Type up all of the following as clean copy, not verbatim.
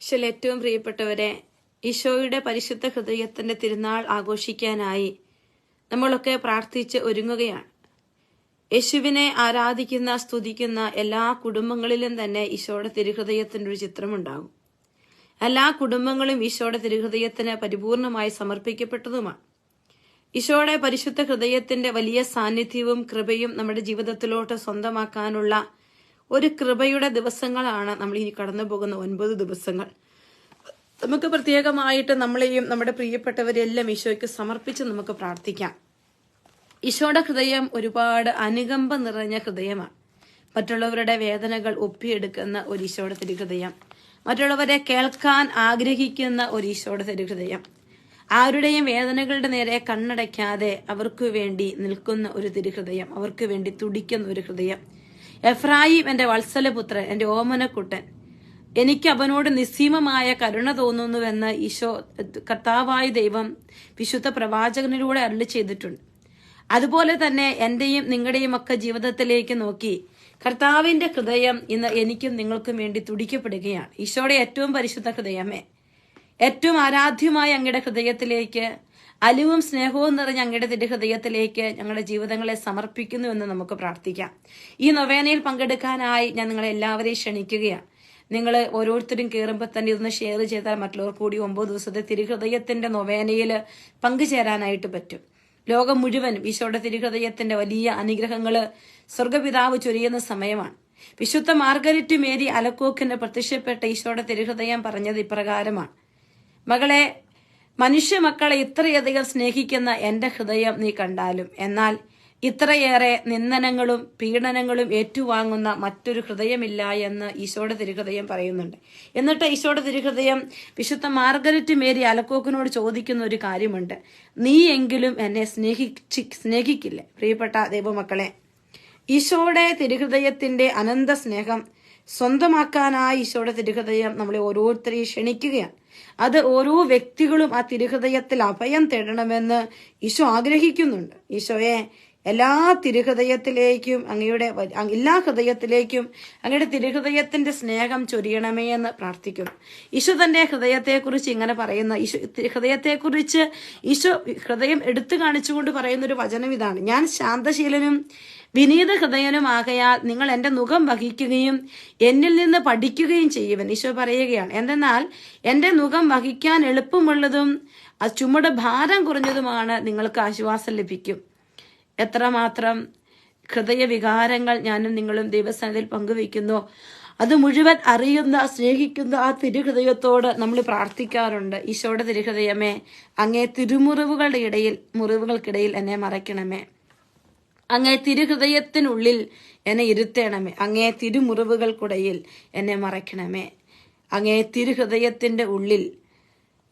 ഈശോയിൽ ഏറ്റവും പ്രിയപ്പെട്ടവരെ, ഈശോയുടെ പരിശുദ്ധ ഹൃദയത്തിന്റെ തിരുനാൾ ആഘോഷിക്കാനായി നമ്മളൊക്കെ പ്രാർത്ഥിച്ച് ഒരുങ്ങുകയാണ്. യേശുവിനെ ആരാധിക്കുന്ന സ്തുതിക്കുന്ന എല്ലാ കുടുംബങ്ങളിലും തന്നെ ഈശോയുടെ തിരുഹൃദയത്തിന്റെ ഒരു ചിത്രമുണ്ടാകും. എല്ലാ കുടുംബങ്ങളും ഈശോയുടെ തിരുഹൃദയത്തിന് പരിപൂർണമായി സമർപ്പിക്കപ്പെട്ടതുമാണ്. ഈശോയുടെ പരിശുദ്ധ ഹൃദയത്തിന്റെ വലിയ സാന്നിധ്യവും കൃപയും നമ്മുടെ ജീവിതത്തിലോട്ട് സ്വന്തമാക്കാനുള്ള ഒരു കൃപയുടെ ദിവസങ്ങളാണ് നമ്മൾ ഇനി കടന്നു പോകുന്ന 9 ദിവസങ്ങൾ. നമുക്ക് പ്രത്യേകമായിട്ട് നമ്മളെയും നമ്മുടെ പ്രിയപ്പെട്ടവരെല്ലാം ഈശോയ്ക്ക് സമർപ്പിച്ച് നമുക്ക് പ്രാർത്ഥിക്കാം. ഈശോയുടെ ഹൃദയം ഒരുപാട് അനുകമ്പ നിറഞ്ഞ ഹൃദയമാണ്. മറ്റുള്ളവരുടെ വേദനകൾ ഒപ്പിയെടുക്കുന്ന ഒരു ഈശോയുടെ തിരുഹൃദയം, മറ്റുള്ളവരെ കേൾക്കാൻ ആഗ്രഹിക്കുന്ന ഒരു ഈശോയുടെ തിരുഹൃദയം, ആരുടെയും വേദനകളുടെ നേരെ കണ്ണടയ്ക്കാതെ അവർക്ക് വേണ്ടി നിൽക്കുന്ന ഒരു തിരുഹൃദയം, അവർക്ക് വേണ്ടി തുടിക്കുന്ന ഒരു ഹൃദയം. എഫ്രായിം എന്റെ വത്സലപുത്രൻ, എന്റെ ഓമനക്കുട്ടൻ, എനിക്ക് അവനോട് നിസ്സീമമായ കരുണ തോന്നുന്നുവെന്ന് ഈശോ കർത്താവായ ദൈവം വിശുദ്ധ പ്രവാചകനിലൂടെ അരുളി ചെയ്തിട്ടുണ്ട്. അതുപോലെ തന്നെ എന്റെയും നിങ്ങളുടെയും ഒക്കെ ജീവിതത്തിലേക്ക് നോക്കി കർത്താവിന്റെ ഹൃദയം ഇന്ന് എനിക്കും നിങ്ങൾക്കും വേണ്ടി തുടിക്കപ്പെടുകയാണ്. ഈശോയുടെ ഏറ്റവും പരിശുദ്ധ ഹൃദയമേ, ഏറ്റവും ആരാധ്യമായ അങ്ങയുടെ ഹൃദയത്തിലേക്ക്, അലിവും സ്നേഹവും നിറഞ്ഞ അങ്ങയുടെ തിരുഹൃദയത്തിലേക്ക് ഞങ്ങളുടെ ജീവിതങ്ങളെ സമർപ്പിക്കുന്നു എന്ന് നമുക്ക് പ്രാർത്ഥിക്കാം. ഈ നൊവേനയിൽ പങ്കെടുക്കാനായി ഞാൻ നിങ്ങളെ എല്ലാവരെയും ക്ഷണിക്കുകയാണ്. നിങ്ങൾ ഓരോരുത്തരും കയറുമ്പോൾ തന്നെ ഇതൊന്ന് ഷെയർ ചെയ്താൽ മറ്റുള്ളവർ കൂടി 9 ദിവസത്തെ തിരുഹൃദയത്തിന്റെ നൊവേനയിൽ പങ്കുചേരാനായിട്ട് പറ്റും. ലോകം മുഴുവൻ ഈശോയുടെ തിരുഹൃദയത്തിന്റെ വലിയ അനുഗ്രഹങ്ങള് സ്വർഗപിതാവ് ചൊരിയുന്ന സമയമാണ്. വിശുദ്ധ മാർഗരറ്റ് മേരി അലക്കോക്കിന് പ്രത്യക്ഷപ്പെട്ട ഈശോയുടെ തിരുഹൃദയം പറഞ്ഞത് ഇപ്രകാരമാണ്: മകളെ, മനുഷ്യ മക്കളെ ഇത്രയധികം സ്നേഹിക്കുന്ന എന്റെ ഹൃദയം നീ കണ്ടാലും, എന്നാൽ ഇത്രയേറെ നിന്ദനങ്ങളും പീഡനങ്ങളും ഏറ്റുവാങ്ങുന്ന മറ്റൊരു ഹൃദയമില്ല എന്ന് ഈശോയുടെ തിരുഹൃദയം പറയുന്നുണ്ട്. എന്നിട്ട് ഈശോയുടെ തിരുഹൃദയം വിശുദ്ധ മാർഗരറ്റ് മേരി അലക്കോക്കിനോട് ചോദിക്കുന്ന ഒരു കാര്യമുണ്ട്: നീ എങ്കിലും എന്നെ സ്നേഹിക്കില്ലേ? പ്രിയപ്പെട്ട ദൈവമക്കളെ, ഈശോയുടെ തിരുഹൃദയത്തിന്റെ അനന്ത സ്നേഹം സ്വന്തമാക്കാനായി ഈശോയുടെ തിരുഹൃദയം നമ്മളെ ഓരോരുത്തരെയും ക്ഷണിക്കുകയാണ്. അത് ഓരോ വ്യക്തികളും ആ തിരുഹൃദയത്തിൽ അഭയം തേടണമെന്ന് ഈശോ ആഗ്രഹിക്കുന്നുണ്ട്. ഈശോയെ, എല്ലാ തിരുഹൃദയത്തിലേക്കും എല്ലാ ഹൃദയത്തിലേക്കും അങ്ങയുടെ തിരുഹൃദയത്തിന്റെ സ്നേഹം ചൊരിയണമേ എന്ന് പ്രാർത്ഥിക്കുന്നു. ഈശോ തന്റെ ഹൃദയത്തെക്കുറിച്ച് ഇങ്ങനെ പറയുന്ന ഹൃദയത്തെക്കുറിച്ച് ഈശോ ഹൃദയം എടുത്തു കാണിച്ചുകൊണ്ട് പറയുന്ന ഒരു വചനം ഇതാണ്: ഞാൻ ശാന്തശീലനും വിനീത ഹൃദയനുമാകയാൽ നിങ്ങൾ എന്റെ മുഖം വഹിക്കുകയും എന്നിൽ നിന്ന് പഠിക്കുകയും ചെയ്യുവൻ. ഈശോ പറയുകയാണ്, എന്തെന്നാൽ എന്റെ മുഖം വഹിക്കാൻ എളുപ്പമുള്ളതും ആ ചുമട് ഭാരം കുറഞ്ഞതുമാണ്, നിങ്ങൾക്ക് ആശ്വാസം ലഭിക്കും. എത്രമാത്രം ഹൃദയവികാരങ്ങൾ ഞാനും നിങ്ങളും ദൈവസന്നിധിയിൽ പങ്കുവയ്ക്കുന്നു, അത് മുഴുവൻ അറിയുന്ന സ്നേഹിക്കുന്ന ആ തിരുഹൃദയത്തോട് നമ്മൾ പ്രാർത്ഥിക്കാറുണ്ട്. ഈശോയുടെ തിരുഹൃദയമേ, അങ്ങേ മുറിവുകൾക്കിടയിൽ എന്നെ മറയ്ക്കണമേ. അങ്ങേ തിരുഹൃദയത്തിനുള്ളിൽ എന്നെ ഇരുത്തണമേ. അങ്ങേ തിരുമുറിവുകൾക്കിടയിൽ എന്നെ മറയ്ക്കണമേ. അങ്ങേ തിരുഹൃദയത്തിന്റെ ഉള്ളിൽ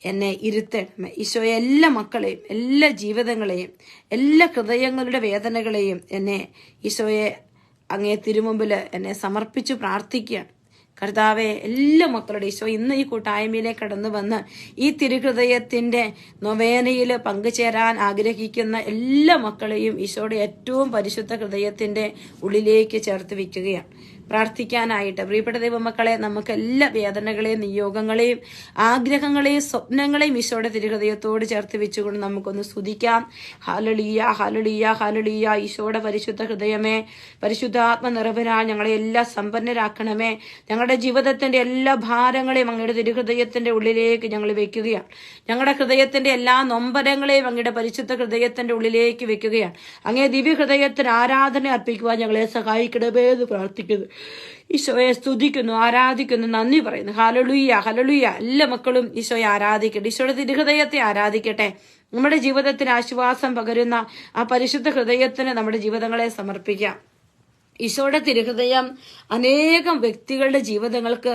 എന്നെ ഇരുത്തണമേ. ഈശോയെ, എല്ലാ മക്കളെയും, എല്ലാ ജീവിതങ്ങളെയും, എല്ലാ ഹൃദയങ്ങളുടെ വേദനകളെയും എന്നെ ഈശോയെ അങ്ങേ തിരുമുമ്പിൽ എന്നെ സമർപ്പിച്ച് പ്രാർത്ഥിക്കുകയാണ്. കർത്താവെ, എല്ലാ മക്കളുടെ ഈശോ ഇന്ന് ഈ കൂട്ടായ്മയിലേക്ക് കടന്നു വന്ന് ഈ തിരുഹൃദയത്തിന്റെ നൊവേനയിൽ പങ്കുചേരാൻ ആഗ്രഹിക്കുന്ന എല്ലാ മക്കളെയും ഈശോയുടെ ഏറ്റവും പരിശുദ്ധ ഹൃദയത്തിന്റെ ഉള്ളിലേക്ക് ചേർത്ത് വയ്ക്കുകയാണ്. പ്രാർത്ഥിക്കാനായിട്ട് പ്രിയപ്പെട്ട ദൈവമക്കളെ, നമുക്ക് എല്ലാ വേദനകളെയും നിയോഗങ്ങളെയും ആഗ്രഹങ്ങളെയും സ്വപ്നങ്ങളെയും ഈശോയുടെ തിരുഹൃദയത്തോട് ചേർത്ത് വെച്ചുകൊണ്ട് നമുക്കൊന്ന് സ്തുതിക്കാം. Hallelujah, hallelujah, hallelujah. ഈശോയുടെ പരിശുദ്ധ ഹൃദയമേ, പരിശുദ്ധാത്മ നിറവിനാൽ ഞങ്ങളെ എല്ലാം സമ്പന്നരാക്കണമേ. ഞങ്ങളുടെ ജീവിതത്തിന്റെ എല്ലാ ഭാരങ്ങളെയും അങ്ങയുടെ തിരുഹൃദയത്തിന്റെ ഉള്ളിലേക്ക് ഞങ്ങൾ വെക്കുകയാണ്. ഞങ്ങളുടെ ഹൃദയത്തിന്റെ എല്ലാ നൊമ്പരങ്ങളെയും അങ്ങയുടെ പരിശുദ്ധ ഹൃദയത്തിന്റെ ഉള്ളിലേക്ക് വെക്കുകയാണ്. അങ്ങേ ദിവ്യ ഹൃദയത്തിന് ആരാധന അർപ്പിക്കുവാൻ ഞങ്ങളെ സഹായിക്കണമേ എന്ന് പ്രാർത്ഥിക്കുന്നു. ഈശോയെ സ്തുതിക്കുന്നു, ആരാധിക്കുന്നു, നന്ദി പറയുന്നു. Hallelujah, hallelujah. എല്ലാ മക്കളും ഈശോയെ ആരാധിക്കട്ടെ, ഈശോയുടെ തിരുഹൃദയത്തെ ആരാധിക്കട്ടെ. നമ്മുടെ ജീവിതത്തിന് ആശ്വാസം പകരുന്ന ആ പരിശുദ്ധ ഹൃദയത്തിന് നമ്മുടെ ജീവിതങ്ങളെ സമർപ്പിക്കാം. ഈശോയുടെ തിരുഹൃദയം അനേകം വ്യക്തികളുടെ ജീവിതങ്ങൾക്ക്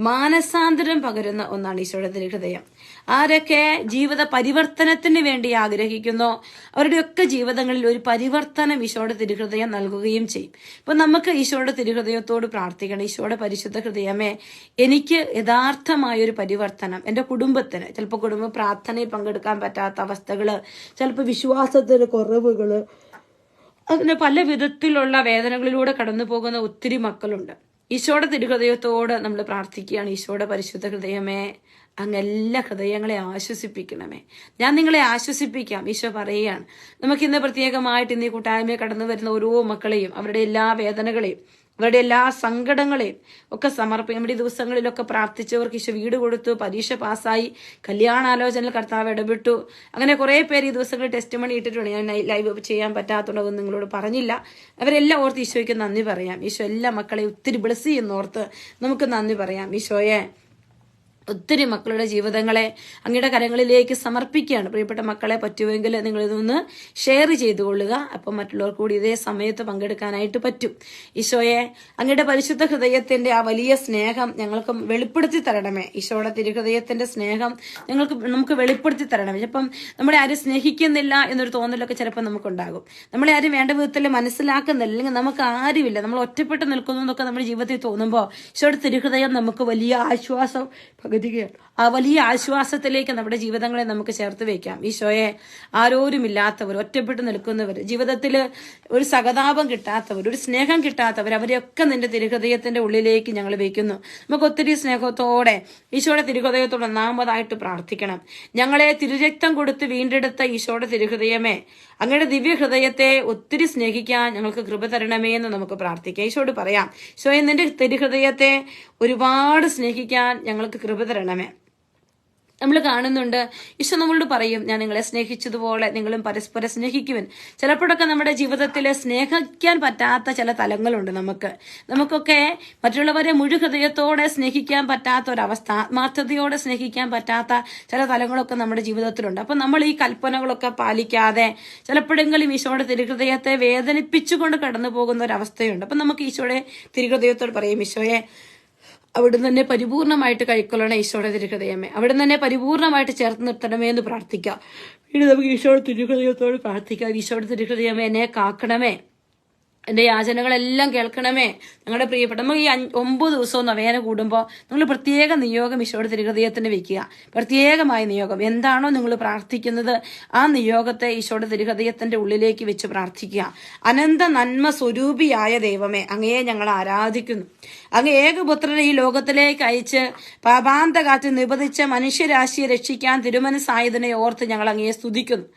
മാനസാന്തരം പകരുന്ന ഒന്നാണ് ഈശോയുടെ തിരുഹൃദയം. ആരൊക്കെ ജീവിത പരിവർത്തനത്തിന് വേണ്ടി ആഗ്രഹിക്കുന്നോ അവരുടെയൊക്കെ ജീവിതങ്ങളിൽ ഒരു പരിവർത്തനം ഈശോയുടെ തിരുഹൃദയം നൽകുകയും ചെയ്യും. അപ്പൊ നമുക്ക് ഈശോയുടെ തിരുഹൃദയത്തോട് പ്രാർത്ഥിക്കണം. ഈശോയുടെ പരിശുദ്ധ ഹൃദയമേ, എനിക്ക് യഥാർത്ഥമായൊരു പരിവർത്തനം എന്റെ കുടുംബത്തിന്, ചിലപ്പോൾ കുടുംബ പ്രാർത്ഥനയിൽ പങ്കെടുക്കാൻ പറ്റാത്ത അവസ്ഥകള്, ചിലപ്പോൾ വിശ്വാസത്തിന് കുറവുകള്, അതിന് പല വിധത്തിലുള്ള വേദനകളിലൂടെ കടന്നു പോകുന്ന ഒത്തിരി മക്കളുണ്ട്. ഈശോയുടെ തിരുഹൃദയത്തോട് നമ്മൾ പ്രാർത്ഥിക്കുകയാണ്. ഈശോയുടെ പരിശുദ്ധ ഹൃദയമേ, അങ്ങ് എല്ലാ ഹൃദയങ്ങളെ ആശ്വസിപ്പിക്കണമേ. ഞാൻ നിങ്ങളെ ആശ്വസിപ്പിക്കാം. ഈശോ പറയുകയാണ്. നമുക്കിന്ന് പ്രത്യേകമായിട്ട് ഇന്ന് ഈ കൂട്ടായ്മയെ കടന്നു വരുന്ന ഓരോ മക്കളെയും അവരുടെ എല്ലാ വേദനകളെയും അവരുടെ എല്ലാ സങ്കടങ്ങളെയും ഒക്കെ സമർപ്പിക്കും. നമ്മുടെ ഈ ദിവസങ്ങളിലൊക്കെ പ്രാർത്ഥിച്ചവർക്ക് ഈശോ വീട് കൊടുത്തു, പരീക്ഷ പാസ്സായി, കല്യാണാലോചനയിൽ കർത്താവ് ഇടപെട്ടു. അങ്ങനെ കുറെ പേര് ഈ ദിവസങ്ങളിൽ ടെസ്റ്റ് മണി ഇട്ടിട്ടുണ്ട്. ഞാൻ ലൈവ് ചെയ്യാൻ പറ്റാത്തതൊന്നും നിങ്ങളോട് പറഞ്ഞില്ല. അവരെല്ലാം ഓർത്ത് ഈശോയ്ക്ക് നന്ദി പറയാം. ഈശോ എല്ലാ മക്കളെയും ഒത്തിരി ബ്ലെസ് ചെയ്യുന്നോർത്ത് നമുക്ക് നന്ദി പറയാം. ഈശോയെ, ഒത്തിരി മക്കളുടെ ജീവിതങ്ങളെ അങ്ങയുടെ കരങ്ങളിലേക്ക് സമർപ്പിക്കുകയാണ്. പ്രിയപ്പെട്ട മക്കളെ, പറ്റുമെങ്കിൽ നിങ്ങൾ ഇതൊന്ന് ഷെയർ ചെയ്തുകൊള്ളുക. അപ്പം മറ്റുള്ളവർ കൂടി ഇതേ സമയത്ത് പങ്കെടുക്കാനായിട്ട് പറ്റും. ഈശോയെ, അങ്ങയുടെ പരിശുദ്ധ ഹൃദയത്തിന്റെ ആ വലിയ സ്നേഹം ഞങ്ങൾക്ക് വെളിപ്പെടുത്തി തരണമേ. ഈശോയുടെ തിരുഹൃദയത്തിന്റെ സ്നേഹം നമുക്ക് വെളിപ്പെടുത്തി തരണമേ. ചിലപ്പം നമ്മളെ ആരും സ്നേഹിക്കുന്നില്ല എന്നൊരു തോന്നലൊക്കെ ചിലപ്പോൾ നമുക്കുണ്ടാകും. നമ്മളെ ആരും വേണ്ട വിധത്തിൽ മനസ്സിലാക്കുന്നില്ല, അല്ലെങ്കിൽ നമുക്ക് ആരുമില്ല, നമ്മൾ ഒറ്റപ്പെട്ട് നിൽക്കുന്നു എന്നൊക്കെ നമ്മുടെ ജീവിതത്തിൽ തോന്നുമ്പോൾ ഈശോയുടെ തിരുഹൃദയം നമുക്ക് വലിയ ആശ്വാസം പകുതിയാണ്. ആ വലിയ ആശ്വാസത്തിലേക്ക് നമ്മുടെ ജീവിതങ്ങളെ നമുക്ക് ചേർത്ത് വെക്കാം. ഈശോയെ, ആരോരുമില്ലാത്തവർ, ഒറ്റപ്പെട്ട് നിൽക്കുന്നവർ, ജീവിതത്തിൽ ഒരു സഹതാപം കിട്ടാത്തവർ, ഒരു സ്നേഹം കിട്ടാത്തവർ, അവരെയൊക്കെ നിന്റെ തിരുഹൃദയത്തിന്റെ ഉള്ളിലേക്ക് ഞങ്ങൾ വയ്ക്കുന്നു. നമുക്ക് ഒത്തിരി സ്നേഹത്തോടെ ഈശോയുടെ തിരുഹൃദയത്തോട് ഒന്നാമതായിട്ട് പ്രാർത്ഥിക്കണം. ഞങ്ങളെ തിരുരക്തം കൊടുത്ത് വീണ്ടെടുത്ത ഈശോയുടെ തിരുഹൃദയമേ, അങ്ങയുടെ ദിവ്യഹൃദയത്തെ ഒത്തിരി സ്നേഹിക്കാൻ ഞങ്ങൾക്ക് കൃപ തരണമേ എന്ന് നമുക്ക് പ്രാർത്ഥിക്കാം. ഈശോയോട് പറയാം, ഈശോയെ, നിന്റെ തിരുഹൃദയത്തെ ഒരുപാട് സ്നേഹിക്കാൻ ഞങ്ങൾക്ക് കൃപ തരണമേ. നമ്മൾ കാണുന്നുണ്ട്, ഈശോ നമ്മളോട് പറയും, ഞാൻ നിങ്ങളെ സ്നേഹിച്ചതുപോലെ നിങ്ങളും പരസ്പരം സ്നേഹിക്കുവൻ. ചിലപ്പോഴൊക്കെ നമ്മുടെ ജീവിതത്തിൽ സ്നേഹിക്കാൻ പറ്റാത്ത ചില തലങ്ങളുണ്ട്. നമുക്കൊക്കെ മറ്റുള്ളവരെ മുഴു ഹൃദയത്തോടെ സ്നേഹിക്കാൻ പറ്റാത്ത ഒരവസ്ഥ, ആത്മാർത്ഥതയോടെ സ്നേഹിക്കാൻ പറ്റാത്ത ചില തലങ്ങളൊക്കെ നമ്മുടെ ജീവിതത്തിലുണ്ട്. അപ്പൊ നമ്മൾ ഈ കൽപ്പനകളൊക്കെ പാലിക്കാതെ ചിലപ്പോഴെങ്കിലും ഈശോയുടെ തിരുഹൃദയത്തെ വേദനിപ്പിച്ചുകൊണ്ട് കടന്നു പോകുന്ന ഒരവസ്ഥയുണ്ട്. അപ്പൊ നമുക്ക് ഈശോയുടെ തിരുഹൃദയത്തോട് പറയും, ഈശോയെ, അവിടുന്ന് തന്നെ പരിപൂർണമായിട്ട് കൈക്കൊള്ളണേ. ഈശോയുടെ തിരുഹൃദയമേ, അവിടുന്ന് തന്നെ പരിപൂർണമായിട്ട് ചേർത്ത് നിർത്തണമേ എന്ന് പ്രാർത്ഥിക്കാം. വീണ്ടും നമുക്ക് ഈശോയുടെ തിരുഹൃദയത്തോട് പ്രാർത്ഥിക്കാം. ഈശോയുടെ തിരുഹൃദയമേ, എന്നെ കാക്കണമേ, എന്റെ യാചനകളെല്ലാം കേൾക്കണമേ. ഞങ്ങളുടെ പ്രിയപ്പെട്ട, നമ്മൾ ഈ 9 ദിവസവും നവേന കൂടുമ്പോൾ നിങ്ങൾ പ്രത്യേക നിയോഗം ഈശോയുടെ തിരുഹൃദയത്തിന് വെക്കുക. പ്രത്യേകമായ നിയോഗം എന്താണോ നിങ്ങൾ പ്രാർത്ഥിക്കുന്നത്, ആ നിയോഗത്തെ ഈശോയുടെ തിരുഹൃദയത്തിന്റെ ഉള്ളിലേക്ക് വെച്ച് പ്രാർത്ഥിക്കുക. അനന്ത നന്മ സ്വരൂപിയായ ദൈവമേ, അങ്ങയെ ഞങ്ങൾ ആരാധിക്കുന്നു. അങ്ങ് ഏകപുത്രനെ ഈ ലോകത്തിലേക്ക് അയച്ച് പാപാന്തകാറ്റ് നിബന്ധിച്ച മനുഷ്യരാശിയെ രക്ഷിക്കാൻ തിരുമനസ്സായതിനെ ഓർത്ത് ഞങ്ങൾ അങ്ങയെ സ്തുതിക്കുന്നു.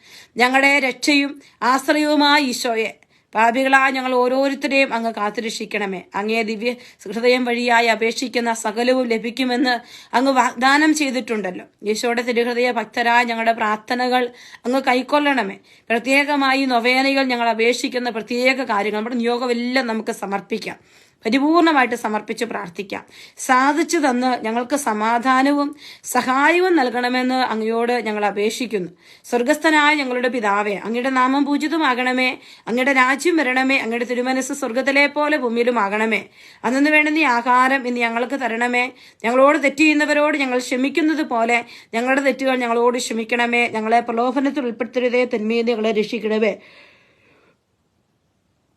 ഞങ്ങളുടെ രക്ഷയും ആശ്രയവുമായ ഈശോയെ, പാപികളായ ഞങ്ങൾ ഓരോരുത്തരെയും അങ്ങ് കാത്തുരക്ഷിക്കണമേ. അങ്ങേ ദിവ്യ ഹൃദയം വഴിയായി അപേക്ഷിക്കുന്ന സകലവും ലഭിക്കുമെന്ന് അങ്ങ് വാഗ്ദാനം ചെയ്തിട്ടുണ്ടല്ലോ. ഈശോയുടെ തിരുഹൃദയ ഭക്തരായ ഞങ്ങളുടെ പ്രാർത്ഥനകൾ അങ്ങ് കൈക്കൊള്ളണമേ. പ്രത്യേകമായി നൊവേനകൾ ഞങ്ങൾ അപേക്ഷിക്കുന്ന പ്രത്യേക കാര്യങ്ങൾ, നമ്മുടെ നിയോഗമെല്ലാം നമുക്ക് സമർപ്പിക്കാം. പരിപൂർണമായിട്ട് സമർപ്പിച്ച് പ്രാർത്ഥിക്കാം. സാധിച്ചു തന്ന് ഞങ്ങൾക്ക് സമാധാനവും സഹായവും നൽകണമെന്ന് അങ്ങയോട് ഞങ്ങൾ അപേക്ഷിക്കുന്നു. സ്വർഗസ്ഥനായ ഞങ്ങളുടെ പിതാവേ, അങ്ങയുടെ നാമം പൂജിതമാകണമേ. അങ്ങയുടെ രാജ്യം വരണമേ. അങ്ങയുടെ തിരുമനസ് സ്വർഗത്തിലെ പോലെ ഭൂമിയിലുമാകണമേ. അന്നു വേണ്ടുന്ന ഈ ആഹാരം ഇന്ന് ഞങ്ങൾക്ക് തരണമേ. ഞങ്ങളോട് തെറ്റ് ചെയ്യുന്നവരോട് ഞങ്ങൾ ക്ഷമിക്കുന്നത് പോലെ ഞങ്ങളുടെ തെറ്റുകൾ ഞങ്ങളോട് ക്ഷമിക്കണമേ. ഞങ്ങളെ പ്രലോഭനത്തിൽ ഉൾപ്പെടുത്തരുതേ, തിന്മയിൽ ഞങ്ങളെ രക്ഷിക്കണമേ.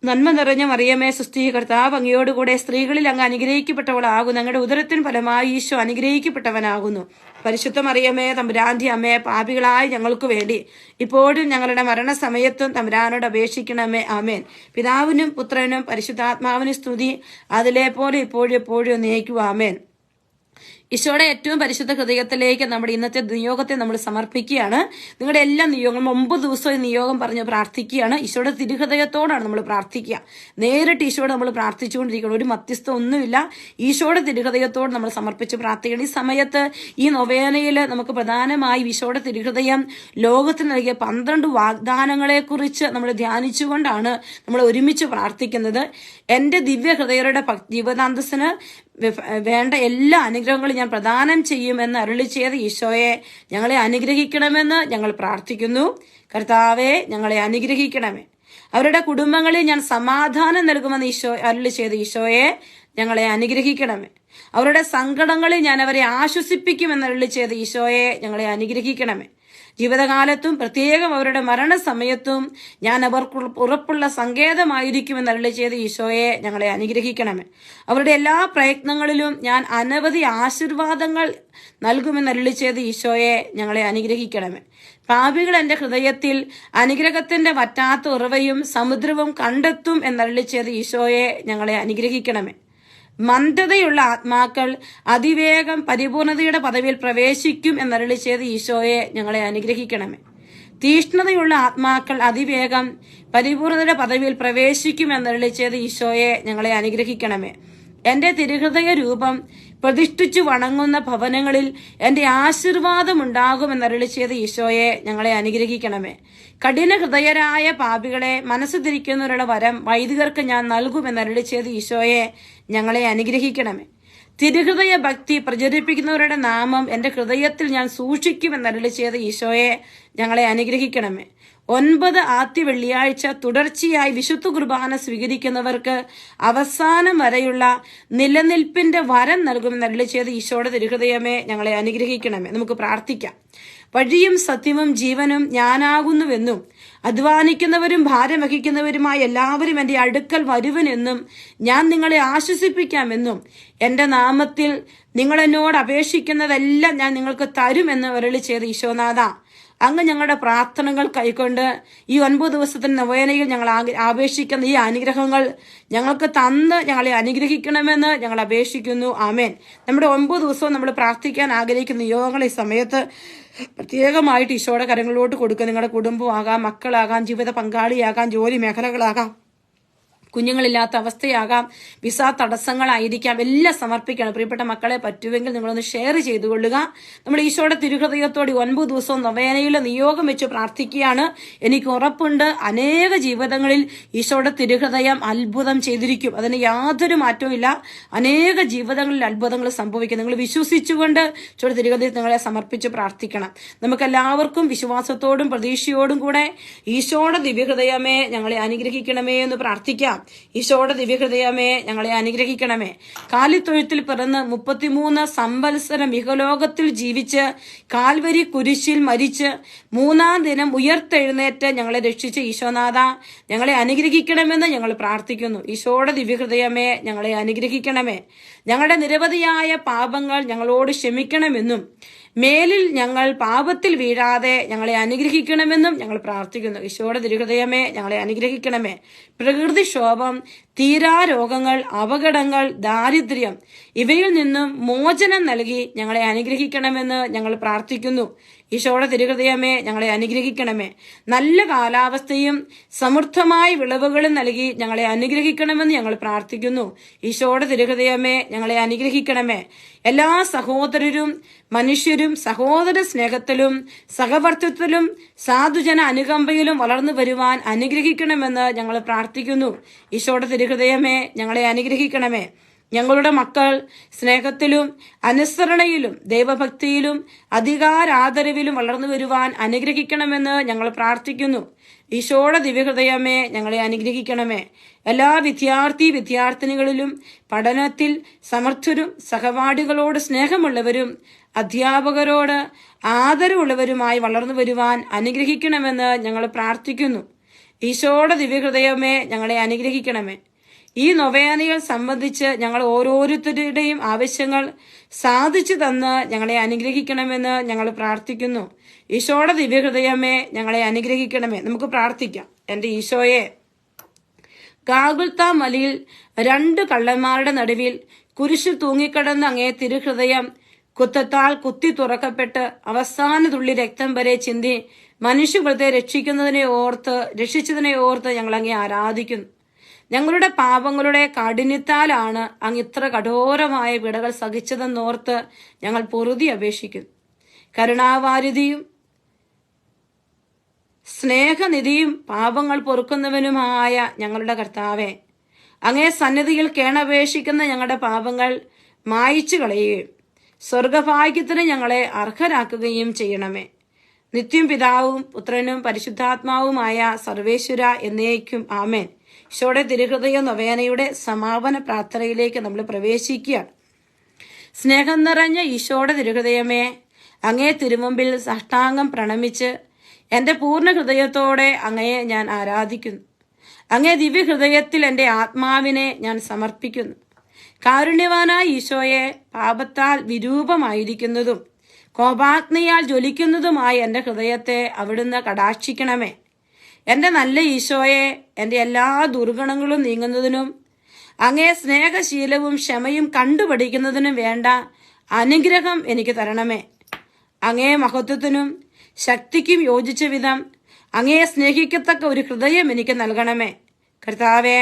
നന്മ നിറഞ്ഞ മറിയമേ, സുസ്ഥി, കർത്താവ് അങ്ങയോടുകൂടെ സ്ത്രീകളിൽ അങ്ങ് അനുഗ്രഹിക്കപ്പെട്ടവളാകുന്നു. അങ്ങയുടെ ഉദരത്തിന് ഫലമായി ഈശോ അനുഗ്രഹിക്കപ്പെട്ടവനാകുന്നു. പരിശുദ്ധ മറിയമേ, തമ്പുരാന്റെ അമ്മേ, പാപികളായ ഞങ്ങൾക്ക് വേണ്ടി ഇപ്പോഴും ഞങ്ങളുടെ മരണസമയത്തും തമ്പുരാനോട് അപേക്ഷിക്കണമേ. ആമേൻ. പിതാവിനും പുത്രനും പരിശുദ്ധാത്മാവിനും സ്തുതി, അതിലെ പോലെ ഇപ്പോഴും എപ്പോഴും നയിക്കുക. ആമേൻ. ഈശോയുടെ ഏറ്റവും പരിശുദ്ധ ഹൃദയത്തിലേക്ക് നമ്മുടെ ഇന്നത്തെ നിയോഗത്തെ നമ്മൾ സമർപ്പിക്കുകയാണ്. നിങ്ങളുടെ എല്ലാ നിയോഗങ്ങളും 9 ദിവസം ഈ നിയോഗം പറഞ്ഞ് പ്രാർത്ഥിക്കുകയാണ്. ഈശോയുടെ തിരുഹൃദയത്തോടാണ് നമ്മൾ പ്രാർത്ഥിക്കുക. നേരിട്ട് ഈശോയോട് നമ്മൾ പ്രാർത്ഥിച്ചുകൊണ്ടിരിക്കണം. ഒരു മധ്യസ്ഥം ഒന്നുമില്ല. ഈശോയുടെ തിരുഹൃദയത്തോട് നമ്മൾ സമർപ്പിച്ച് പ്രാർത്ഥിക്കണം. ഈ സമയത്ത് ഈ നൊവേനയിൽ നമുക്ക് പ്രധാനമായി ഈശോയുടെ തിരുഹൃദയം ലോകത്തിന് നൽകിയ 12 വാഗ്ദാനങ്ങളെ കുറിച്ച് നമ്മൾ ധ്യാനിച്ചുകൊണ്ടാണ് നമ്മൾ ഒരുമിച്ച് പ്രാർത്ഥിക്കുന്നത്. എന്റെ ദിവ്യ ഹൃദയരുടെ ജീവിതാന്തസ്സിന് വേണ്ട എല്ലാ അനുഗ്രഹങ്ങളും ഞാൻ പ്രദാനം ചെയ്യുമെന്ന് അരുളി ചെയ്ത ഈശോയെ, ഞങ്ങളെ അനുഗ്രഹിക്കണമെന്ന് ഞങ്ങൾ പ്രാർത്ഥിക്കുന്നു. കർത്താവെ, ഞങ്ങളെ അനുഗ്രഹിക്കണമേ. അവരുടെ കുടുംബങ്ങളിൽ ഞാൻ സമാധാനം നൽകുമെന്ന് ഈശോ അരുളി ചെയ്ത ഈശോയെ, ഞങ്ങളെ അനുഗ്രഹിക്കണമേ. അവരുടെ സങ്കടങ്ങളിൽ ഞാൻ അവരെ ആശ്വസിപ്പിക്കുമെന്ന് അരുളി ചെയ്ത ഈശോയെ, ഞങ്ങളെ അനുഗ്രഹിക്കണമേ. ജീവിതകാലത്തും പ്രത്യേകം അവരുടെ മരണസമയത്തും ഞാൻ അവർക്ക് ഉറപ്പുള്ള സങ്കേതമായിരിക്കുമെന്ന് അരുളി ചെയ്ത ഈശോയെ, ഞങ്ങളെ അനുഗ്രഹിക്കണമേ. അവരുടെ എല്ലാ പ്രയത്നങ്ങളിലും ഞാൻ അനവധി ആശീർവാദങ്ങൾ നൽകുമെന്ന് അരുളി ചെയ്ത ഈശോയെ, ഞങ്ങളെ അനുഗ്രഹിക്കണമേ. പാപികൾ എന്റെ ഹൃദയത്തിൽ അനുഗ്രഹത്തിന്റെ വറ്റാത്ത ഉറവയും സമുദ്രവും കണ്ടെത്തും എന്നരുളി ചെയ്ത ഈശോയെ, ഞങ്ങളെ അനുഗ്രഹിക്കണമേ. മന്ദതയുള്ള ആത്മാക്കൾ അതിവേഗം പരിപൂർണതയുടെ പദവിയിൽ പ്രവേശിക്കും എന്നരുളി ചെയ്ത് ഈശോയെ ഞങ്ങളെ അനുഗ്രഹിക്കണമേ. തീഷ്ണതയുള്ള ആത്മാക്കൾ അതിവേഗം പരിപൂർണതയുടെ പദവിയിൽ പ്രവേശിക്കും എന്നരുളി ചെയ്ത് ഈശോയെ ഞങ്ങളെ അനുഗ്രഹിക്കണമേ. എന്റെ തിരുഹൃദയ രൂപം പ്രതിഷ്ഠിച്ചു വണങ്ങുന്ന ഭവനങ്ങളിൽ എന്റെ ആശീർവാദം ഉണ്ടാകുമെന്നരുളി ചെയ്ത് ഈശോയെ ഞങ്ങളെ അനുഗ്രഹിക്കണമേ. കഠിന ഹൃദയരായ പാപികളെ മനസ്സ് തിരിക്കുന്നവരുടെ വരം വൈദികർക്ക് ഞാൻ നൽകുമെന്നരുളി ചെയ്ത് ഈശോയെ ഞങ്ങളെ അനുഗ്രഹിക്കണമേ. തിരുഹൃദയ ഭക്തി പ്രചരിപ്പിക്കുന്നവരുടെ നാമം എന്റെ ഹൃദയത്തിൽ ഞാൻ സൂക്ഷിക്കുമെന്നരുളി ചെയ്ത് ഈശോയെ ഞങ്ങളെ അനുഗ്രഹിക്കണമേ. 9 ആദ്യ വെള്ളിയാഴ്ച തുടർച്ചയായി വിശുദ്ധ കുർബാന സ്വീകരിക്കുന്നവർക്ക് അവസാനം വരെയുള്ള നിലനിൽപ്പിന്റെ വരം നൽകുമെന്നരുളി ചെയ്ത് ഈശോയുടെ തിരുഹൃദയമേ ഞങ്ങളെ അനുഗ്രഹിക്കണമേ. നമുക്ക് പ്രാർത്ഥിക്കാം. വഴിയും സത്യവും ജീവനും ഞാനാകുന്നുവെന്നും അധ്വാനിക്കുന്നവരും ഭാരം വഹിക്കുന്നവരുമായ എല്ലാവരും എന്റെ അടുക്കൽ വരുവനെന്നും ഞാൻ നിങ്ങളെ ആശ്വസിപ്പിക്കാമെന്നും എന്റെ നാമത്തിൽ നിങ്ങൾ എന്നോട് അപേക്ഷിക്കുന്നതെല്ലാം ഞാൻ നിങ്ങൾക്ക് തരുമെന്ന് അരുളി ചെയ്ത് ഈശോനാഥ, അങ്ങ് ഞങ്ങളുടെ പ്രാർത്ഥനകൾ കൈക്കൊണ്ട് ഈ 9 ദിവസത്തിന് നൊവേനയിൽ ഞങ്ങൾ അപേക്ഷിക്കുന്ന ഈ അനുഗ്രഹങ്ങൾ ഞങ്ങൾക്ക് തന്ന് ഞങ്ങളെ അനുഗ്രഹിക്കണമെന്ന് ഞങ്ങൾ അപേക്ഷിക്കുന്നു. ആമേൻ. നമ്മുടെ 9 ദിവസവും നമ്മൾ പ്രാർത്ഥിക്കാൻ ആഗ്രഹിക്കുന്ന നിയോഗങ്ങൾ ഈ സമയത്ത് പ്രത്യേകമായിട്ട് ഈശോയുടെ കരങ്ങളിലോട്ട് കൊടുക്കുക. നിങ്ങളുടെ കുടുംബമാകാം, മക്കളാകാം, ജീവിത പങ്കാളിയാകാം, ജോലി മേഖലകളാകാം, കുഞ്ഞുങ്ങളില്ലാത്ത അവസ്ഥയാകാം, വിസ തടസ്സങ്ങളായിരിക്കാം, എല്ലാം സമർപ്പിക്കണം. പ്രിയപ്പെട്ട മക്കളെ, പറ്റുമെങ്കിൽ നിങ്ങളൊന്ന് ഷെയർ ചെയ്തുകൊള്ളുക. നമ്മൾ ഈശോയുടെ തിരുഹൃദയത്തോടെ 9 ദിവസവും നൊവേനയിൽ നിയോഗം വെച്ച് പ്രാർത്ഥിക്കുകയാണ്. എനിക്ക് ഉറപ്പുണ്ട് അനേക ജീവിതങ്ങളിൽ ഈശോയുടെ തിരുഹൃദയം അത്ഭുതം ചെയ്തിരിക്കും. അതിന് യാതൊരു മാറ്റവും ഇല്ല. അനേക ജീവിതങ്ങളിൽ അത്ഭുതങ്ങൾ സംഭവിക്കും. നിങ്ങൾ വിശ്വസിച്ചുകൊണ്ട് ഈശോയുടെ തിരുഹൃദയം നിങ്ങളെ സമർപ്പിച്ച് പ്രാർത്ഥിക്കണം. നമുക്കെല്ലാവർക്കും വിശ്വാസത്തോടും പ്രതീക്ഷയോടും കൂടെ ഈശോയുടെ ദിവ്യഹൃദയമേ ഞങ്ങളെ അനുഗ്രഹിക്കണമേ എന്ന് പ്രാർത്ഥിക്കാം. ഈശോയുടെ ദിവ്യഹൃദയമേ ഞങ്ങളെ അനുഗ്രഹിക്കണമേ. കാലിത്തൊഴുത്തിൽ പിറന്ന് 33 സംവത്സരം ഇഹലോകത്തിൽ ജീവിച്ച് കാൽവരി കുരിശിൽ മരിച്ച് 3-ാം ദിനം ഉയർത്തെഴുന്നേറ്റ് ഞങ്ങളെ രക്ഷിച്ച ഈശോനാഥ, ഞങ്ങളെ അനുഗ്രഹിക്കണമെന്ന് ഞങ്ങൾ പ്രാർത്ഥിക്കുന്നു. ഈശോയുടെ ദിവ്യഹൃദയമേ ഞങ്ങളെ അനുഗ്രഹിക്കണമേ. ഞങ്ങളുടെ നിരവധിയായ പാപങ്ങൾ ഞങ്ങളോട് ക്ഷമിക്കണമെന്നും മേലിൽ ഞങ്ങൾ പാപത്തിൽ വീഴാതെ ഞങ്ങളെ അനുഗ്രഹിക്കണമെന്നും ഞങ്ങൾ പ്രാർത്ഥിക്കുന്നു. ഈശോയുടെ തിരുഹൃദയമേ ഞങ്ങളെ അനുഗ്രഹിക്കണമേ. പ്രകൃതിക്ഷോഭം, തീരാരോഗങ്ങൾ, അപകടങ്ങൾ, ദാരിദ്ര്യം ഇവയിൽ നിന്നും മോചനം നൽകി ഞങ്ങളെ അനുഗ്രഹിക്കണമെന്ന് ഞങ്ങൾ പ്രാർത്ഥിക്കുന്നു. ഈശോയുടെ തിരുഹൃദയമേ ഞങ്ങളെ അനുഗ്രഹിക്കണമേ. നല്ല കാലാവസ്ഥയും സമൃദ്ധമായ വിളവുകളും നൽകി ഞങ്ങളെ അനുഗ്രഹിക്കണമെന്ന് ഞങ്ങൾ പ്രാർത്ഥിക്കുന്നു. ഈശോയുടെ തിരുഹൃദയമേ ഞങ്ങളെ അനുഗ്രഹിക്കണമേ. എല്ലാ സഹോദരരും മനുഷ്യരും സഹോദര സ്നേഹത്തിലും സഹവർത്തിത്വത്തിലും സാധുജന അനുകമ്പയിലും വളർന്നു വരുവാൻ അനുഗ്രഹിക്കണമെന്ന് ഞങ്ങൾ പ്രാർത്ഥിക്കുന്നു. ഈശോയുടെ തിരുഹൃദയമേ ഞങ്ങളെ അനുഗ്രഹിക്കണമേ. ഞങ്ങളുടെ മക്കൾ സ്നേഹത്തിലും അനുസരണയിലും ദൈവഭക്തിയിലും അധികാരാദരവിലും വളർന്നു വരുവാൻ അനുഗ്രഹിക്കണമെന്ന് ഞങ്ങൾ പ്രാർത്ഥിക്കുന്നു. ഈശോയുടെ ദിവ്യഹൃദയമേ ഞങ്ങളെ അനുഗ്രഹിക്കണമേ. എല്ലാ വിദ്യാർത്ഥിനികളിലും പഠനത്തിൽ സമർത്ഥരും സഹപാഠികളോട് സ്നേഹമുള്ളവരും അധ്യാപകരോട് ആദരവുള്ളവരുമായി വളർന്നു വരുവാൻ അനുഗ്രഹിക്കണമെന്ന് ഞങ്ങൾ പ്രാർത്ഥിക്കുന്നു. ഈശോയുടെ ദിവ്യഹൃദയമേ ഞങ്ങളെ അനുഗ്രഹിക്കണമേ. ഈ നൊവേനകൾ സംബന്ധിച്ച് ഞങ്ങൾ ഓരോരുത്തരുടെയും ആവശ്യങ്ങൾ സാധിച്ചു തന്ന് ഞങ്ങളെ അനുഗ്രഹിക്കണമെന്ന് ഞങ്ങൾ പ്രാർത്ഥിക്കുന്നു. ഈശോയുടെ ദിവ്യഹൃദയമേ ഞങ്ങളെ അനുഗ്രഹിക്കണമേ. നമുക്ക് പ്രാർത്ഥിക്കാം. എന്റെ ഈശോയെ, ഗാഗുൽത്ത മലയിൽ 2 കള്ളന്മാരുടെ നടുവിൽ കുരിശിൽ തൂങ്ങിക്കിടന്ന അങ്ങേ തിരുഹൃദയം കുത്തത്താൽ കുത്തി തുറക്കപ്പെട്ട് അവസാന തുള്ളി രക്തം വരെ ചിന്തി മനുഷ്യകുലത്തെ രക്ഷിച്ചതിനെ ഓർത്ത് ഞങ്ങൾ അങ്ങേ ആരാധിക്കുന്നു. ഞങ്ങളുടെ പാപങ്ങളുടെ കാഠിന്യത്താലാണ് അങ്ങ് ഇത്ര കഠോരമായ വിടകൾ സഹിച്ചതെന്നോർത്ത് ഞങ്ങൾ പൊറുതി അപേക്ഷിക്കുന്നു. കരുണാവാരിധിയും സ്നേഹനിധിയും പാപങ്ങൾ പൊറുക്കുന്നവനുമായ ഞങ്ങളുടെ കർത്താവെ, അങ്ങേ സന്നിധിയിൽ കേണപേക്ഷിക്കുന്ന ഞങ്ങളുടെ പാപങ്ങൾ മായിച്ചു കളയുകയും സ്വർഗഭാഗ്യത്തിന് ഞങ്ങളെ അർഹരാക്കുകയും ചെയ്യണമേ. നിത്യം പിതാവും പുത്രനും പരിശുദ്ധാത്മാവുമായ സർവേശ്വര എന്നേക്കും ആമേൻ. ഈശോയുടെ തിരുഹൃദയ നൊവേനയുടെ സമാപന പ്രാർത്ഥനയിലേക്ക് നമ്മൾ പ്രവേശിക്കുകയാണ്. സ്നേഹം നിറഞ്ഞ ഈശോയുടെ തിരുഹൃദയമേ, അങ്ങേ തിരുമുമ്പിൽ സാഷ്ടാംഗം പ്രണമിച്ച് എന്റെ പൂർണ്ണ ഹൃദയത്തോടെ അങ്ങയെ ഞാൻ ആരാധിക്കുന്നു. അങ്ങേ ദിവ്യഹൃദയത്തിൽ എന്റെ ആത്മാവിനെ ഞാൻ സമർപ്പിക്കുന്നു. കാരുണ്യവാനായ ഈശോയെ, പാപത്താൽ വിരൂപമായിരിക്കുന്നതും കോപാഗ്നിയാൽ ജ്വലിക്കുന്നതുമായ എന്റെ ഹൃദയത്തെ അവിടുന്ന് കടാക്ഷിക്കണമേ. എന്റെ നല്ല ഈശോയെ, എന്റെ എല്ലാ ദുർഗുണങ്ങളും നീങ്ങുന്നതിനും അങ്ങേ സ്നേഹശീലവും ക്ഷമയും കണ്ടുപഠിക്കുന്നതിനും വേണ്ട അനുഗ്രഹം എനിക്ക് തരണമേ. അങ്ങേ മഹത്വത്തിനും ശക്തിക്കും യോജിച്ച വിധം അങ്ങയെ സ്നേഹിക്കത്തക്ക ഒരു ഹൃദയം എനിക്ക് നൽകണമേ. കർത്താവേ,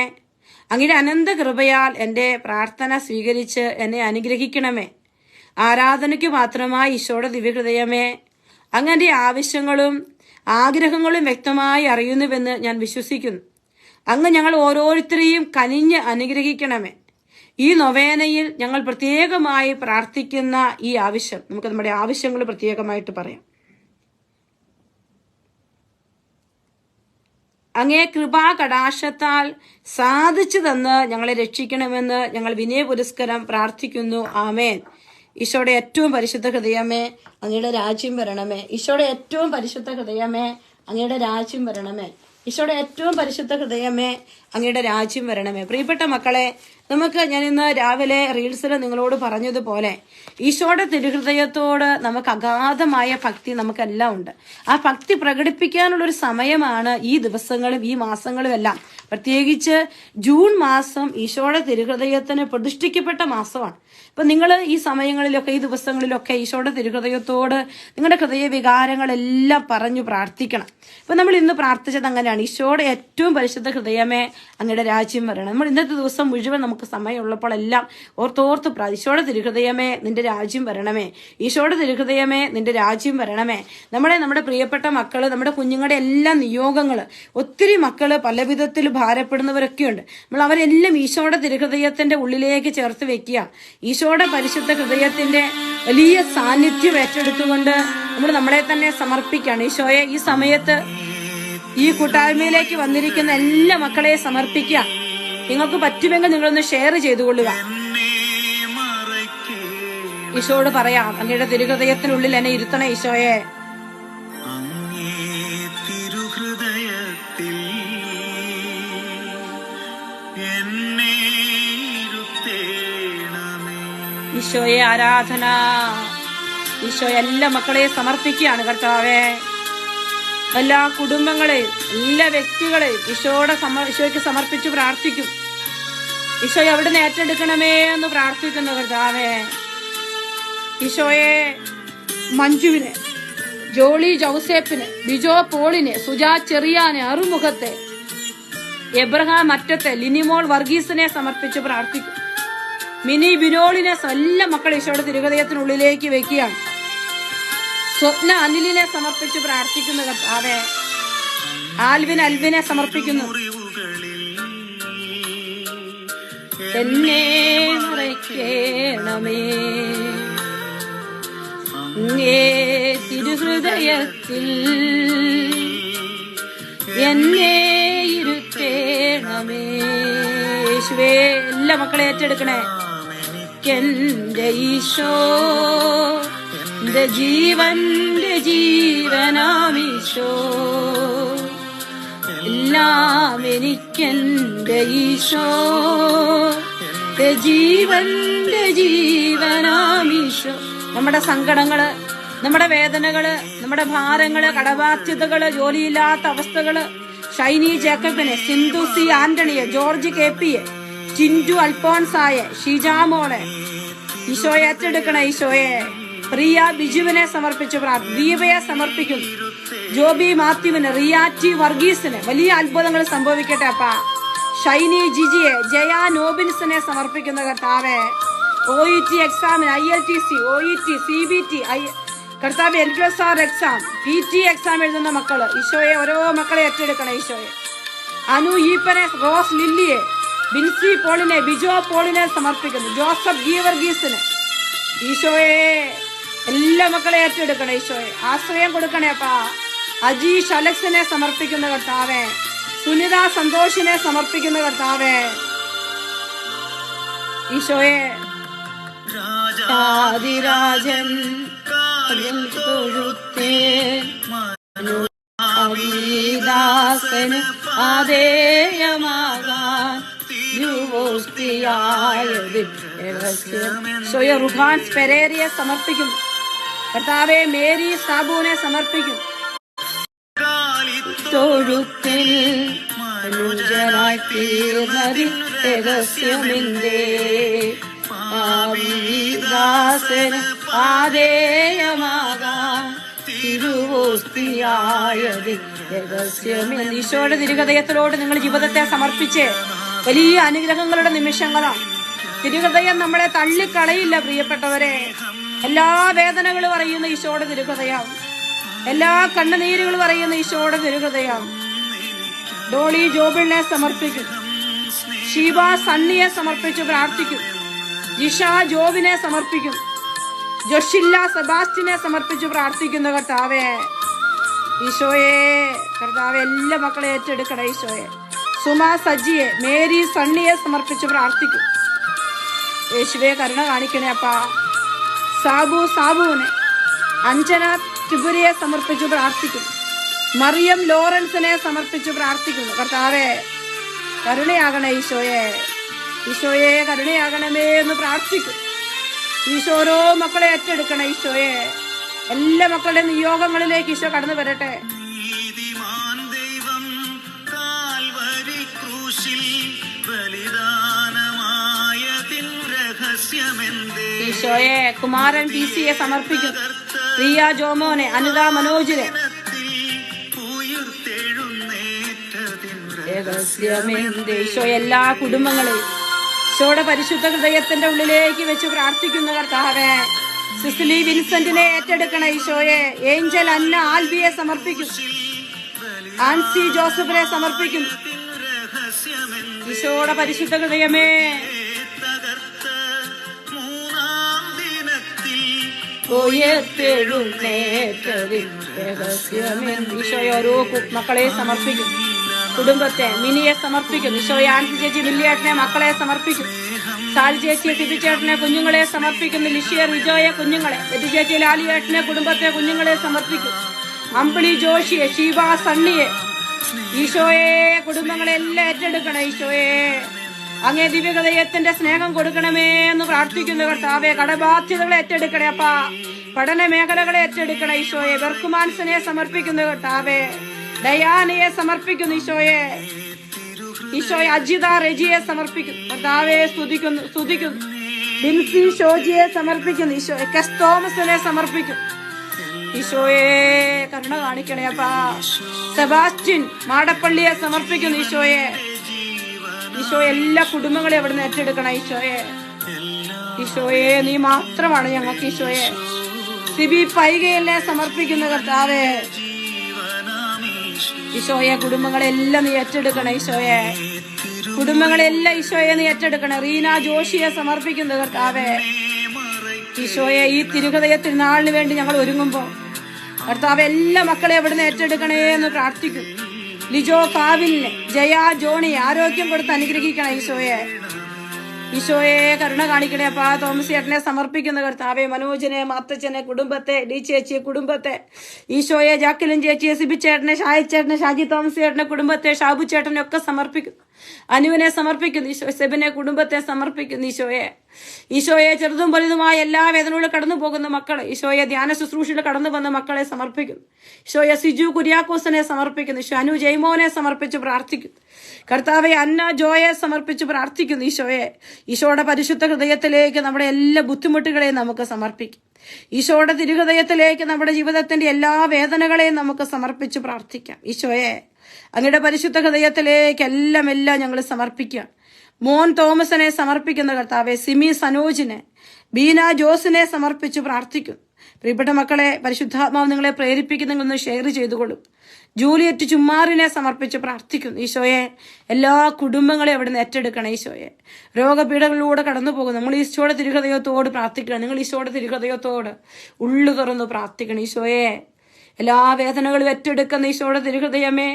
അങ്ങയുടെ അനന്ത കൃപയാൽ എൻ്റെ പ്രാർത്ഥന സ്വീകരിച്ച് എന്നെ അനുഗ്രഹിക്കണമേ. ആരാധനയ്ക്ക് മാത്രമായി ഈശോയുടെ ദിവ്യഹൃദയമേ, അങ്ങന്റെ ആവശ്യങ്ങളും ആഗ്രഹങ്ങളും വ്യക്തമായി അറിയുന്നുവെന്ന് ഞാൻ വിശ്വസിക്കുന്നു. അങ്ങ് ഞങ്ങൾ ഓരോരുത്തരെയും കനിഞ്ഞ് അനുഗ്രഹിക്കണമേ. ഈ നൊവേനയിൽ ഞങ്ങൾ പ്രത്യേകമായി പ്രാർത്ഥിക്കുന്ന ഈ ആവശ്യം, നമുക്ക് നമ്മുടെ ആവശ്യങ്ങൾ പ്രത്യേകമായിട്ട് പറയാം. അങ്ങേ കൃപാകടാക്ഷത്താൽ സാധിച്ചു തന്ന് ഞങ്ങളെ രക്ഷിക്കണമെന്ന് ഞങ്ങൾ വിനയപുരസ്സരം പ്രാർത്ഥിക്കുന്നു. ആമേൻ. ഈശോയുടെ ഏറ്റവും പരിശുദ്ധ ഹൃദയമേ, അങ്ങയുടെ രാജ്യം വരണമേ. ഈശോയുടെ ഏറ്റവും പരിശുദ്ധ ഹൃദയമേ, അങ്ങയുടെ രാജ്യം വരണമേ. ഈശോയുടെ ഏറ്റവും പരിശുദ്ധ ഹൃദയമേ, അങ്ങയുടെ രാജ്യം വരണമേ. പ്രിയപ്പെട്ട മക്കളെ, ഞാൻ ഇന്ന് രാവിലെ റീൽസിൽ നിങ്ങളോട് പറഞ്ഞതുപോലെ ഈശോയുടെ തിരുഹൃദയത്തോട് നമുക്ക് അഗാധമായ ഭക്തി നമുക്കെല്ലാം ഉണ്ട്. ആ ഭക്തി പ്രകടിപ്പിക്കാനുള്ളൊരു സമയമാണ് ഈ ദിവസങ്ങളും ഈ മാസങ്ങളും എല്ലാം. പ്രത്യേകിച്ച് ജൂൺ മാസം ഈശോയുടെ തിരുഹൃദയത്തിന് പ്രതിഷ്ഠിക്കപ്പെട്ട മാസമാണ്. അപ്പൊ നിങ്ങൾ ഈ സമയങ്ങളിലൊക്കെ ഈ ദിവസങ്ങളിലൊക്കെ ഈശോയുടെ തിരുഹൃദയത്തോട് നിങ്ങളുടെ ഹൃദയ വികാരങ്ങളെല്ലാം പറഞ്ഞു പ്രാർത്ഥിക്കണം. ഇപ്പൊ നമ്മൾ ഇന്ന് പ്രാർത്ഥിച്ചത് അങ്ങനെയാണ്. ഈശോയുടെ ഏറ്റവും പരിശുദ്ധ ഹൃദയമേ, അങ്ങയുടെ രാജ്യം വരണം. നമ്മൾ ഇന്നത്തെ ദിവസം മുഴുവൻ നമുക്ക് സമയമുള്ളപ്പോൾ എല്ലാം ഓർത്തോർത്ത് ഈശോയുടെ തിരുഹൃദയമേ, നിന്റെ രാജ്യം വരണമേ. ഈശോയുടെ തിരുഹൃദയമേ, നിന്റെ രാജ്യം വരണമേ. നമ്മുടെ പ്രിയപ്പെട്ട മക്കള്, നമ്മുടെ കുഞ്ഞുങ്ങളുടെ എല്ലാ നിയോഗങ്ങള്, ഒത്തിരി മക്കള് പല വിധത്തിൽ ഭാരപ്പെടുന്നവരൊക്കെയുണ്ട്. നമ്മൾ അവരെല്ലാം ഈശോയുടെ തിരുഹൃദയത്തിന്റെ ഉള്ളിലേക്ക് ചേർത്ത് വെക്കുക. ഈശോയുടെ പരിശുദ്ധ ഹൃദയത്തിന്റെ വലിയ സാന്നിധ്യം ഏറ്റെടുത്തുകൊണ്ട് നമ്മൾ നമ്മളെ തന്നെ സമർപ്പിക്കുകയാണ്. ഈശോയെ, ഈ സമയത്ത് ഈ കൂട്ടായ്മയിലേക്ക് വന്നിരിക്കുന്ന എല്ലാ മക്കളെ സമർപ്പിക്കുക. നിങ്ങൾക്ക് പറ്റുമെങ്കിൽ നിങ്ങളൊന്ന് ഷെയർ ചെയ്തുകൊള്ളുക. ഈശോയോട് പറയാം, അങ്ങയുടെ തിരുഹൃദയത്തിനുള്ളിൽ എന്നെ ഇരുത്തണേ ഈശോയെ. ഈശോയെ ആരാധന. ഈശോ എല്ലാ മക്കളെയും സമർപ്പിക്കുകയാണ് കർത്താവേ. എല്ലാ കുടുംബങ്ങളെയും എല്ലാ വ്യക്തികളെയും ഈശോയ്ക്ക് സമർപ്പിച്ച് പ്രാർത്ഥിക്കും. ഈശോയെ അവിടുന്ന് ഏറ്റെടുക്കണമേ എന്ന് പ്രാർത്ഥിക്കുന്നു കർത്താവേ. ഈശോയെ മഞ്ജുവിനെ, ജോളി ജോസഫിന്, ബിജോ പോളിനെ, സുജാ ചെറിയാനെ, അറുമുഖത്തെ, എബ്രഹാം അറ്റത്തെ, ലിനിമോൾ വർഗീസിനെ സമർപ്പിച്ച് പ്രാർത്ഥിക്കും. മിനി ബിനോളിനെ എല്ലാ മക്കളെ ഈശോയുടെ തിരുഹൃദയത്തിനുള്ളിലേക്ക് വെക്കുകയാണ്. സ്വപ്ന അനിലിനെ സമർപ്പിച്ച് പ്രാർത്ഥിക്കുന്നു കർത്താവേ. അൽവിനെ സമർപ്പിക്കുന്നു. എന്നെ മറയ്ക്കണമേ തിരുഹൃദയത്തിൽ, എന്നെ ഇരുത്തേണമേ. യേശുവേ, എല്ലാ മക്കളെ ഏറ്റെടുക്കണേ. എന്റെ ഈശോ, എന്റെ ജീവന്റെ ജീവനാമീശോ, എല്ലാം എനിക്കെന്റെ ഈശോ, എന്റെ ജീവന്റെ ജീവനാമീശോ. നമ്മുടെ സങ്കടങ്ങള്, നമ്മുടെ വേദനകള്, നമ്മുടെ ഭാരങ്ങള്, കടബാധ്യതകള്, ജോലിയില്ലാത്ത അവസ്ഥകള്, ഷൈനി ജേക്കബിനെ, സിന്ധു സി ആന്റണിയെ, ജോർജ് കെ പിയെ, ചിഞ്ചു അൽഫോൺസായെ, ഷിജാമോളെ ഈശോയെ ഏറ്റെടുക്കണേ. ഈശോയെ പ്രിയ ബിജുവിനെ സമർപ്പിച്ച് ദീപയെ സമർപ്പിക്കുന്നു. ജോബി മാത്യുവിന്, റിയാറ്റി വർഗീസിന് വലിയ അത്ഭുതങ്ങൾ സംഭവിക്കട്ടെ അപ്പ. ഷൈനി ജിജിയെ, ജയ നോബിൻസിനെ സമർപ്പിക്കുന്ന കർത്താവേ. OET എക്സാമിന്, ILTC, OET, CBT, കർത്താവ് LQSR എക്സാം, PT എക്സാം എഴുതുന്ന മക്കള് ഈശോയെ ഓരോ മക്കളെ ഏറ്റെടുക്കണേ. ഈശോയെ അനു ഈപ്പനെ, റോസ് ലില്ലിയെ, ബിൻസി പോളിനെ, ബിജോ പോളിനെ സമർപ്പിക്കുന്നു. ജോസഫ് ഗീവർഗീസിന് ഈശോയെ എല്ലാ മക്കളെ ഏറ്റെടുക്കണേ. ഈശോയെ ആശ്രയം കൊടുക്കണേ അപ്പാ. അജീഷ് അലക്സിനെ സമർപ്പിക്കുന്ന കർത്താവേ. സുനിത സന്തോഷിനെ സമർപ്പിക്കുന്ന കർത്താവേ. ഈശോയെ രാജൻ ദാസന് ആദേയമാകാൻ റുഹാൻസ് പെരേരിയെ സമർപ്പിക്കും കർത്താവെ. മേരി സാബുവിനെ സമർപ്പിക്കും. തൊഴുത്തിൽ തീർന്നതി രഹസ്യമെന്തേ ദാസന് ആദേയമാകാം തിരുവോസ്തിയായത് രഹസ്യമെന്ന്. ഈശോയുടെ തിരുഹൃദയത്തിലോട് നിങ്ങൾ ജീവിതത്തെ സമർപ്പിച്ച് വലിയ അനുഗ്രഹങ്ങളുടെ നിമിഷങ്ങളാണ്. തിരുഹൃദയം നമ്മളെ തള്ളിക്കളയില്ല പ്രിയപ്പെട്ടവരെ. എല്ലാ വേദനകളും അറിയുന്ന ഈശോയുടെ തിരുഹൃദയം, എല്ലാ കണ്ണുനീരുകളും അറിയുന്ന ഈശോയുടെ തിരുഹൃദയം. ഡോളി ജോബിളിനെ സമർപ്പിക്കും, ഷീബ സണ്ണിയെ സമർപ്പിച്ച് പ്രാർത്ഥിക്കും, ജിഷ ജോബിനെ സമർപ്പിക്കും, ജോഷില്ല സെബാസ്റ്റിനെ സമർപ്പിച്ച് പ്രാർത്ഥിക്കുന്ന കർത്താവേ. ഈശോയെ കർത്താവെ എല്ലാ മക്കളെ ഏറ്റെടുക്കണേ ഈശോയെ. സുമ സജിയെ, മേരി സണ്ണിയെ സമർപ്പിച്ച് പ്രാർത്ഥിക്കും. യേശുവെ കരുണ കാണിക്കണേ അപ്പാ. സാബുവിനെ, അഞ്ജന ത്രിപുരയെ സമർപ്പിച്ച് പ്രാർത്ഥിക്കും. മറിയം ലോറൻസിനെ സമർപ്പിച്ച് പ്രാർത്ഥിക്കുന്നു. കർത്താവെ കരുണയാകണേ ഈശോയെ. ഈശോയെ കരുണയാകണമേ എന്ന് പ്രാർത്ഥിക്കും. ഈശോ ഓരോ മക്കളെ ഏറ്റെടുക്കണേ ഈശോയെ. എല്ലാ മക്കളുടെ നിയോഗങ്ങളിലേക്ക് ഈശോ കടന്നു വരട്ടെ. ഈശോയെ കുമാരൻ PC-യെ സമർപ്പിക്കും. പ്രിയ ജോമോനെ, അനിത മനോജിനെ. ഈശോ എല്ലാ കുടുംബങ്ങളെയും ഈശോയുടെ പരിശുദ്ധ ഹൃദയത്തിന്റെ ഉള്ളിലേക്ക് വെച്ച് പ്രാർത്ഥിക്കുന്ന കർത്താവേ. സിസിലി വിൻസെന്റിനെ ഏറ്റെടുക്കണേ ഈശോയെ. ഏഞ്ചൽ അന്ന ആൽബിയെ സമർപ്പിക്കും. ആൻസി ജോസഫിനെ സമർപ്പിക്കും. ഈശോയുടെ പരിശുദ്ധ ഹൃദയമേ, ഈശോയെ ഓരോ മക്കളെ സമർപ്പിക്കും. കുടുംബത്തെ മിനിയെ സമർപ്പിക്കും. ഈശോയെ ആൻസി ചേച്ചി മില്ലിയേട്ടനെ മക്കളെ സമർപ്പിക്കും. സാലി ചേച്ചിയെ തിബിച്ചേട്ടനെ കുഞ്ഞുങ്ങളെ സമർപ്പിക്കുന്നു. ലിഷിയെ റിജോയെ കുഞ്ഞുങ്ങളെ, എത്തി ചേച്ചി ലാലിയേട്ടനെ കുടുംബത്തെ കുഞ്ഞുങ്ങളെ സമർപ്പിക്കും. അമ്പിളി ജോഷിയെ, ഷീബ സണ്ണിയെ, ഈശോയെ കുടുംബങ്ങളെല്ലാം ഏറ്റെടുക്കണേ ഈശോയെ. അങ്ങേ ദിവ്യഹൃദയത്തിന്റെ സ്നേഹം കൊടുക്കണമേ എന്ന് പ്രാർത്ഥിക്കുന്നു കർത്താവെ. കടബാധ്യതകളെ ഏറ്റെടുക്കണേ അപ്പാ. പഠന മേഖലകളെ ഏറ്റെടുക്കണേ ഈശോയെ. ബെർക്കുമാൻസിനെ സമർപ്പിക്കുന്നു കർത്താവെ. ഡയാനയെ സമർപ്പിക്കുന്നു ഈശോയെ. ഈശോയെ അജിത റെജിയെ സമർപ്പിക്കുന്നു കർത്താവെ. സ്തുതിക്കുന്നു. ബിൻസി ഷോജിയെ സമർപ്പിക്കുന്നു ഈശോയെ. കെസ് തോമസിനെ സമർപ്പിക്കും ഈശോയെ. കരുണ കാണിക്കണേ അപ്പാ. സെബാസ്റ്റ്യൻ മാടപ്പള്ളിയെ സമർപ്പിക്കുന്നു ഈശോയെ. ഈശോ എല്ലാ കുടുംബങ്ങളെ അവിടുന്ന് ഏറ്റെടുക്കണം ഈശോയെ. ഈശോയെ നീ മാത്രമാണ് ഞങ്ങൾക്ക് ഈശോയെ. സിബി പൈകയിലെ സമർപ്പിക്കുന്ന കർത്താവേ. ഈശോയെ കുടുംബങ്ങളെല്ലാം നീ ഏറ്റെടുക്കണം ഈശോയെ. കുടുംബങ്ങളെല്ലാം ഈശോയെ നീ ഏറ്റെടുക്കണം. റീന ജോഷിയെ സമർപ്പിക്കുന്ന കർത്താവേ. ഈശോയെ ഈ തിരുഹൃദയ തിരുനാളിന് വേണ്ടി ഞങ്ങൾ ഒരുങ്ങുമ്പോ കർത്താവ് എല്ലാ മക്കളെ അവിടുന്ന് ഏറ്റെടുക്കണേ എന്ന് പ്രാർത്ഥിക്കും. ലിജോ കാവിലിനെ, ജയ ജോണി ആരോഗ്യം കൊടുത്ത് അനുഗ്രഹിക്കണം ഈശോയെ. ഈശോയെ കരുണ കാണിക്കണേ അപ്പാ. തോമസ് ചേട്ടനെ സമർപ്പിക്കുന്ന കർത്താവെ. മനോജിനെ, മാത്തച്ഛനെ, കുടുംബത്തെ, ഡി ചേച്ചിയെ കുടുംബത്തെ, ഈശോയെ ജാക്കിലിൻ ചേച്ചിയെ, സിബി ചേട്ടനെ, ഷായി ചേട്ടനെ, ഷാജി തോമസ് ചേട്ടനെ കുടുംബത്തെ, ഷാബു ചേട്ടനെ ഒക്കെ സമർപ്പിക്കുന്നു. അനുവിനെ സമർപ്പിക്കുന്നു ഈശോ. സെബിനെ കുടുംബത്തെ സമർപ്പിക്കുന്നു ഈശോയെ. ഈശോയെ ചെറുതും വലുതുമായ എല്ലാ വേദനകളിലും കടന്നു പോകുന്ന മക്കളെ, ഈശോയെ ധ്യാന ശുശ്രൂഷയിൽ കടന്നു വന്ന മക്കളെ സമർപ്പിക്കുന്നു. ഈശോയെ സിജു കുര്യാക്കോസിനെ സമർപ്പിക്കുന്നു. ഈശോ അനു ജയ്മോനെ സമർപ്പിച്ച് പ്രാർത്ഥിക്കുന്നു. കർത്താവെ അന്ന ജോയെ സമർപ്പിച്ച് പ്രാർത്ഥിക്കുന്നു ഈശോയെ. ഈശോയുടെ പരിശുദ്ധ ഹൃദയത്തിലേക്ക് നമ്മുടെ എല്ലാ ബുദ്ധിമുട്ടുകളെയും നമുക്ക് സമർപ്പിക്കും. ഈശോയുടെ തിരുഹൃദയത്തിലേക്ക് നമ്മുടെ ജീവിതത്തിന്റെ എല്ലാ വേദനകളെയും നമുക്ക് സമർപ്പിച്ച് പ്രാർത്ഥിക്കാം. ഈശോയെ അങ്ങയുടെ പരിശുദ്ധ ഹൃദയത്തിലേക്ക് എല്ലാം ഞങ്ങൾ സമർപ്പിക്കാം. മോൻ തോമസിനെ സമർപ്പിക്കുന്ന കർത്താവെ. സിമി സനോജിനെ, ബീന ജോസിനെ സമർപ്പിച്ച് പ്രാർത്ഥിക്കുന്നു. പ്രിയപ്പെട്ട മക്കളെ, പരിശുദ്ധാത്മാവ് നിങ്ങളെ പ്രേരിപ്പിക്കുന്നെങ്കിൽ ഷെയർ ചെയ്തുകൊള്ളും. ജൂലിയറ്റ് ചുമ്മാറിനെ സമർപ്പിച്ച് പ്രാർത്ഥിക്കുന്നു ഈശോയെ. എല്ലാ കുടുംബങ്ങളെ അവിടുന്ന് ഏറ്റെടുക്കണം ഈശോയെ. രോഗപീഠകളിലൂടെ കടന്നു പോകുന്നു. നമ്മൾ ഈശോയുടെ തിരുഹൃദയത്തോട് പ്രാർത്ഥിക്കണം. നിങ്ങൾ ഈശോയുടെ തിരുഹൃദയത്തോട് ഉള്ളു തുറന്ന് പ്രാർത്ഥിക്കണം ഈശോയെ. എല്ലാ വേദനകളും ഏറ്റെടുക്കുന്ന ഈശോയുടെ തിരുഹൃദയമേ,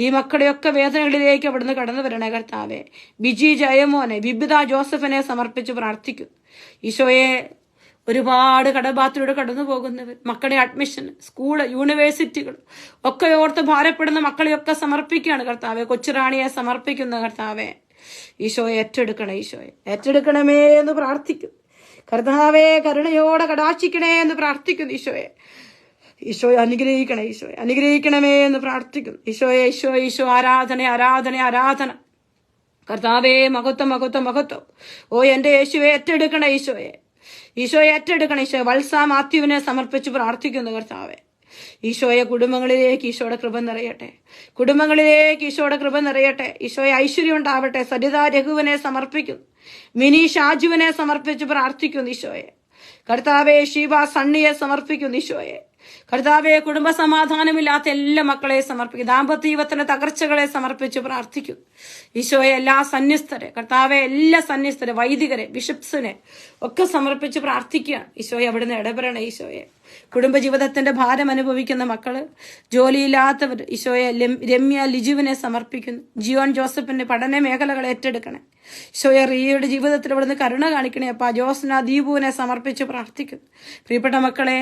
ഈ മക്കളുടെയൊക്കെ വേദനകളിലേക്ക് അവിടുന്ന് കടന്നു വരണേ കർത്താവെ. ബിജി ജയമോനെ, ബിബിത ജോസഫിനെ സമർപ്പിച്ച് പ്രാർത്ഥിക്കുന്നു ഈശോയെ. ഒരുപാട് കടബാധ്യതയോടെ കടന്നു പോകുന്നവർ, മക്കളുടെ അഡ്മിഷൻ, സ്കൂള്, യൂണിവേഴ്സിറ്റികൾ ഒക്കെ ഓർത്ത് ഭാരപ്പെടുന്ന മക്കളെയൊക്കെ സമർപ്പിക്കുകയാണ് കർത്താവെ. കൊച്ചുറാണിയെ സമർപ്പിക്കുന്ന കർത്താവെ. ഈശോയെ ഏറ്റെടുക്കണേ ഈശോയെ. ഏറ്റെടുക്കണമേ എന്ന് പ്രാർത്ഥിക്കുന്നു കർത്താവെ. കരുണയോടെ കടാക്ഷിക്കണേ എന്ന് പ്രാർത്ഥിക്കുന്നു ഈശോയെ. ഈശോയെ അനുഗ്രഹിക്കണേ ഈശോയെ. അനുഗ്രഹിക്കണമേ എന്ന് പ്രാർത്ഥിക്കുന്നു ഈശോയെ. ഈശോ ആരാധന ആരാധന ആരാധന. കർത്താവേ, മഹത്വം മഹത്വം മഹത്വം. ഓ എന്റെ യേശുവെ, ഏറ്റെടുക്കണ ഈശോയെ, ഈശോയെ ഏറ്റെടുക്കണ ഈശോയെ. വത്സ മാത്യുവിനെ സമർപ്പിച്ച് പ്രാർത്ഥിക്കുന്നു കർത്താവെ. ഈശോയെ, കുടുംബങ്ങളിലേക്ക് ഈശോയുടെ കൃപ നിറയട്ടെ, കുടുംബങ്ങളിലേക്ക് ഈശോയുടെ കൃപ നിറയട്ടെ. ഈശോയെ, ഐശ്വര്യം ഉണ്ടാവട്ടെ. സരിത രഘുവിനെ സമർപ്പിക്കുന്നു, മിനി ഷാജുവിനെ സമർപ്പിച്ച് പ്രാർത്ഥിക്കുന്നു ഈശോയെ. കർത്താവെ, ശിവ സണ്ണിയെ സമർപ്പിക്കുന്നു ഈശോയെ. കർത്താവെ, കുടുംബ സമാധാനമില്ലാത്ത എല്ലാ മക്കളെ സമർപ്പിക്കും, ദാമ്പത്യത്തിന്റെ തകർച്ചകളെ സമർപ്പിച്ച് പ്രാർത്ഥിക്കുന്നു ഈശോയെ. എല്ലാ സന്യസ്തരെ കർത്താവെ, എല്ലാ സന്യസ്തരെ, വൈദികരെ, ബിഷപ്സിനെ ഒക്കെ സമർപ്പിച്ച് പ്രാർത്ഥിക്കുകയാണ് ഈശോയെ. അവിടുന്ന് ഇടപെടണേ ഈശോയെ. കുടുംബജീവിതത്തിന്റെ ഭാരം അനുഭവിക്കുന്ന മക്കള്, ജോലിയില്ലാത്തവർ ഈശോയെ, രമ്യ ലിജുവിനെ സമർപ്പിക്കുന്നു. ജിയോൺ ജോസഫിന്റെ പഠന മേഖലകൾ ഏറ്റെടുക്കണേ ഈശോയെ. റിയയുടെ ജീവിതത്തിൽ ഇവിടുന്ന് കരുണ കാണിക്കണേ അപ്പ. ജോസ്ന ദീപുവിനെ സമർപ്പിച്ച് പ്രാർത്ഥിക്കുന്നു. പ്രിയപ്പെട്ട മക്കളെ,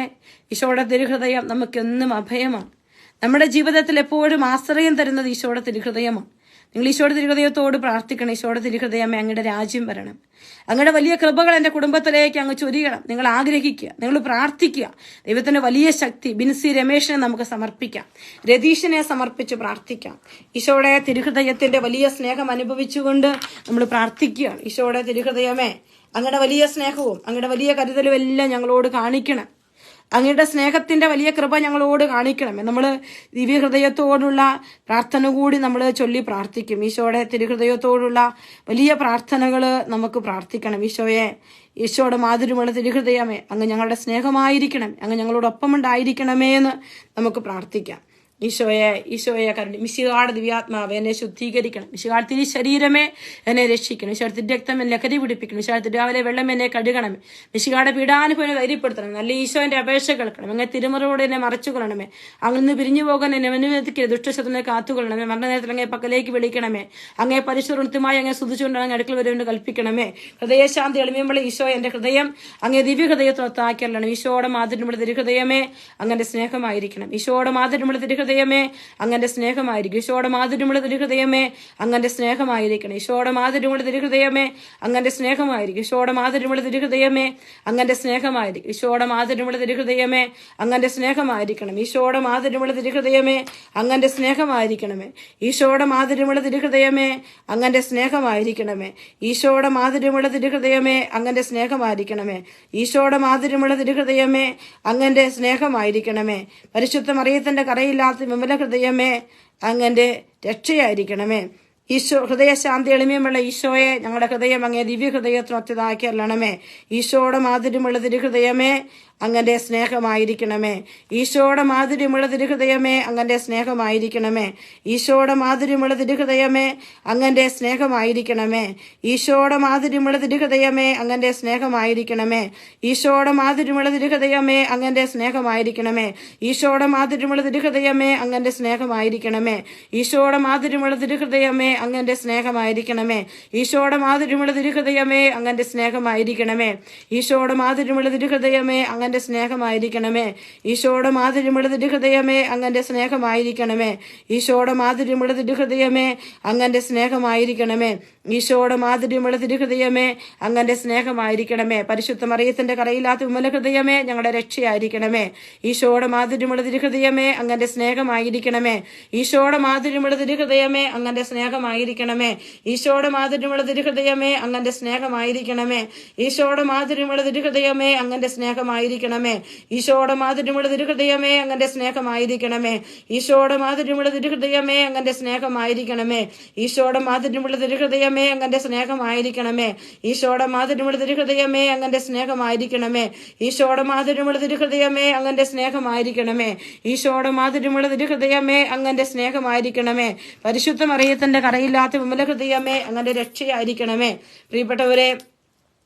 ഈശോയുടെ തിരുഹൃദയം നമുക്കെന്നും അഭയമാണ്. നമ്മുടെ ജീവിതത്തിൽ എപ്പോഴും ആശ്രയം തരുന്നത് ഈശോയുടെ തിരുഹൃദയമാണ്. നിങ്ങൾ ഈശോയുടെ തിരുഹൃദയത്തോട് പ്രാർത്ഥിക്കണം. ഈശോയുടെ തിരുഹൃദയമേ, അങ്ങയുടെ രാജ്യം വരണം, അങ്ങയുടെ വലിയ കൃപകൾ എന്റെ കുടുംബത്തിലേക്ക് അങ്ങ് ചൊരിയണം. നിങ്ങൾ ആഗ്രഹിക്കുക, നിങ്ങൾ പ്രാർത്ഥിക്കുക. ദൈവത്തിന്റെ വലിയ ശക്തി ബിൻസി രമേശിനെ നമുക്ക് സമർപ്പിക്കാം, രതീഷിനെ സമർപ്പിച്ച് പ്രാർത്ഥിക്കാം. ഈശോയുടെ തിരുഹൃദയത്തിന്റെ വലിയ സ്നേഹം അനുഭവിച്ചുകൊണ്ട് നമ്മൾ പ്രാർത്ഥിക്കുകയാണ്. ഈശോയുടെ തിരുഹൃദയമേ, അങ്ങയുടെ വലിയ സ്നേഹവും അങ്ങയുടെ വലിയ കരുതലും എല്ലാം ഞങ്ങളോട് കാണിക്കണം. അങ്ങയുടെ സ്നേഹത്തിന്റെ വലിയ കൃപ ഞങ്ങളോട് കാണിക്കണമേ. നമ്മൾ ദിവ്യഹൃദയത്തോടുള്ള പ്രാർത്ഥന കൂടി നമ്മൾ ചൊല്ലി പ്രാർത്ഥിക്കും. ഈശോയുടെ തിരുഹൃദയത്തോടുള്ള വലിയ പ്രാർത്ഥനകൾ നമുക്ക് പ്രാർത്ഥിക്കണം. ഈശോയെ, ഈശോയുടെ മാധുര്യമുള്ള തിരുഹൃദയമേ, അങ്ങ് ഞങ്ങളുടെ സ്നേഹമായിരിക്കണം, അങ്ങ് ഞങ്ങളോടൊപ്പം ഉണ്ടായിരിക്കണമേ എന്ന് നമുക്ക് പ്രാർത്ഥിക്കാം. ഈശോയെ കരുണ. മിശിഹായുടെ ദിവ്യാത്മാവ് എന്നെ ശുദ്ധീകരിക്കണം. മിശിഹായുടെ തിരു ശരീരമേ എന്നെ രക്ഷിക്കണം. മിശിഹായുടെ തിരക്തം എന്നെ ലഹരി പിടിപ്പിക്കണം. മിശിഹായുടെ രാവിലെ വെള്ളം എന്നെ കഴുകണമേ. മിശിഹായുടെ പീഡാനുഭവം ധൈര്യപ്പെടുത്തണം. നല്ല ഈശോന്റെ അപേക്ഷ കേൾക്കണം. അങ്ങനെ തിരുമുറയോടെ എന്നെ മറച്ചുകൊള്ളണമേ. അങ്ങനെ പിരിഞ്ഞു പോകാൻ എന്നെ അനുവദിക്കരുത്. ദുഷ്ടശത്രുവിനെ കാത്തുകൊള്ളണമേ. മരണനേരത്തിൽ അങ്ങേ പക്കലേക്ക് വിളിക്കണമേ. അങ്ങേ പരിശുദ്ധമായി അങ്ങേ സ്തുതിച്ചുകൊണ്ട് അങ്ങ് അടുക്കൽ വരുമെന്ന് കൽപ്പിക്കണമേ. ഹൃദയശാന്തി എളിമയുള്ള ഈശോ, എന്റെ ഹൃദയം അങ്ങേ ദിവ്യഹൃദയത്തിനൊത്താക്കിയല്ലോ. ഈശോയുടെ മാധുര്യമുള്ള തിരുഹൃദയമേ, അങ്ങന്റെ സ്നേഹമായിരിക്കണം. ഈശോയുടെ മാധുര്യമുള്ള തിരുഹൃദയമേ, അങ്ങന്റെ സ്നേഹമായിരിക്കും. ഈശോയുടെ മാധുര്യമുള്ള തിരുഹൃദയമേ, അങ്ങന്റെ സ്നേഹമായിരിക്കണം. ഈശോയുടെ മാധുര്യമുള്ള തിരുഹൃദയമേ, അങ്ങന്റെ സ്നേഹമായിരിക്കും. ഈശോയുടെ മാധുര്യമുള്ള തിരുഹൃദയമേ, അങ്ങന്റെ സ്നേഹമായിരിക്കും. ഈശോയുടെ മാധുര്യമുള്ള തിരുഹൃദയമേ, അങ്ങന്റെ സ്നേഹമായിരിക്കണം. ഈശോയുടെ മാധുര്യമുള്ള തിരുഹൃദയമേ, അങ്ങന്റെ സ്നേഹമായിരിക്കണമേ. ഈശോയുടെ മാധുര്യമുള്ള തിരുഹൃദയമേ, അങ്ങന്റെ സ്നേഹമായിരിക്കണമേ. ഈശോയുടെ മാധുര്യമുള്ള തിരുഹൃദയമേ, അങ്ങന്റെ സ്നേഹമായിരിക്കണമേ. ഈശോയുടെ മാധുര്യമുള്ള തിരുഹൃദയമേ, അങ്ങന്റെ സ്നേഹമായിരിക്കണമേ. പരിശുദ്ധ മറിയത്തിന്റെ കറയില്ലാത്ത വിമല ഹൃദയമേ, അങ്ങന്റെ രക്ഷയായിരിക്കണമേ. ഈശോ ഹൃദയശാന്തി എളിമയുള്ള ഈശോയെ, ഞങ്ങളുടെ ഹൃദയം അങ്ങേ ദിവ്യഹൃദയത്തിനൊത്തതാക്കി അല്ലണമേ. ഈശോയുടെ മാധുര്യമുള്ള തിരുഹൃദയമേ, അങ്ങന്റെ സ്നേഹമായിരിക്കണമേ. ഈശോയുടെ മാധുര്യമുള്ള തിരുഹൃദയമേ, അങ്ങന്റെ സ്നേഹമായിരിക്കണമേ. ഈശോയുടെ മാധുര്യമുള്ള തിരുഹൃദയമേ, അങ്ങന്റെ സ്നേഹമായിരിക്കണമേ. ഈശോയുടെ മാധുര്യമുള്ള തിരുഹൃദയമേ, അങ്ങന്റെ സ്നേഹമായിരിക്കണമേ. ഈശോയുടെ മാധുര്യമുള്ള തിരുഹൃദയമേ, അങ്ങന്റെ സ്നേഹമായിരിക്കണമേ. ഈശോയുടെ മാധുര്യമുള്ള തിരുഹൃദയമേ, അങ്ങന്റെ സ്നേഹമായിരിക്കണമേ. ഈശോയുടെ മാധുര്യമുള്ള തിരുഹൃദയമേ, അങ്ങന്റെ സ്നേഹമായിരിക്കണമേ. ഈശോയുടെ മാധുര്യമുള്ള തിരുഹൃദയമേ, അങ്ങന്റെ സ്നേഹമായിരിക്കണമേ. ഈശോയുടെ മാധുര്യമുള്ള തിരുഹൃദയമേ, അങ്ങന്റെ സ്നേഹമായിരിക്കണമേ. ഈശോയുടെ മാധുര്യമുള്ള തിരുഹൃദയമേ, അങ്ങന്റെ സ്നേഹമായിരിക്കണമേ. ഈശോയുടെ മാധുര്യമുള്ള തിരുഹൃദയമേ, അങ്ങന്റെ സ്നേഹമായിരിക്കണമേ. ഈശോയുടെ മാധുര്യമുള്ള തിരുഹൃദയമേ, അങ്ങന്റെ സ്നേഹമായിരിക്കണമേ. പരിശുദ്ധ മറിയത്തിന്റെ കറയില്ലാത്ത വിമല ഹൃദയമേ, ഞങ്ങളുടെ രക്ഷയായിരിക്കണമേ. ഈശോയുടെ മാധുര്യമുള്ള തിരുഹൃദയമേ, അങ്ങന്റെ സ്നേഹമായിരിക്കണമേ. ഈശോയുടെ മാധുര്യമുള്ള തിരുഹൃദയമേ, അങ്ങന്റെ സ്നേഹമായിരിക്കണമേ. ഈശോയുടെ മാധുര്യമുള്ള തിരുഹൃദയമേ, അങ്ങന്റെ സ്നേഹമായിരിക്കണമേ. ഈശോയുടെ മാധുര്യമുള്ള തിരുഹൃദയമേ, അങ്ങന്റെ സ്നേഹമായിരിക്കണമേ. ഈശോയുടെ മാധുര്യമുള്ള തിരുഹൃദയമേ, അങ്ങന്റെ സ്നേഹമായിരിക്കണമേ. ഈശോയുടെ മാധുര്യമുള്ള തിരുഹൃദയമേ, അങ്ങന്റെ സ്നേഹമായിരിക്കണമേ. ഈശോയുടെ മാധുര്യമുള്ള തിരുഹൃദയമേ, അങ്ങന്റെ സ്നേഹമായിരിക്കണമേ. ഈശോയുടെ മാധുര്യമുള്ള തിരുഹൃദയമേ, അങ്ങന്റെ സ്നേഹമായിരിക്കണമേ. ഈശോയുടെ മാധുര്യമുള്ള തിരുഹൃദയമേ, അങ്ങന്റെ സ്നേഹമായിരിക്കണമേ. ഈശോയുടെ മാധുര്യമുള്ള തിരുഹൃദയമേ, അങ്ങന്റെ സ്നേഹമായിരിക്കണമേ. പരിശുദ്ധ മറിയത്തിന്റെ കറയില്ലാത്ത വിമല ഹൃദയമേ, അങ്ങന്റെ രക്ഷയായിരിക്കണമേ. പ്രിയപ്പെട്ടവരെ,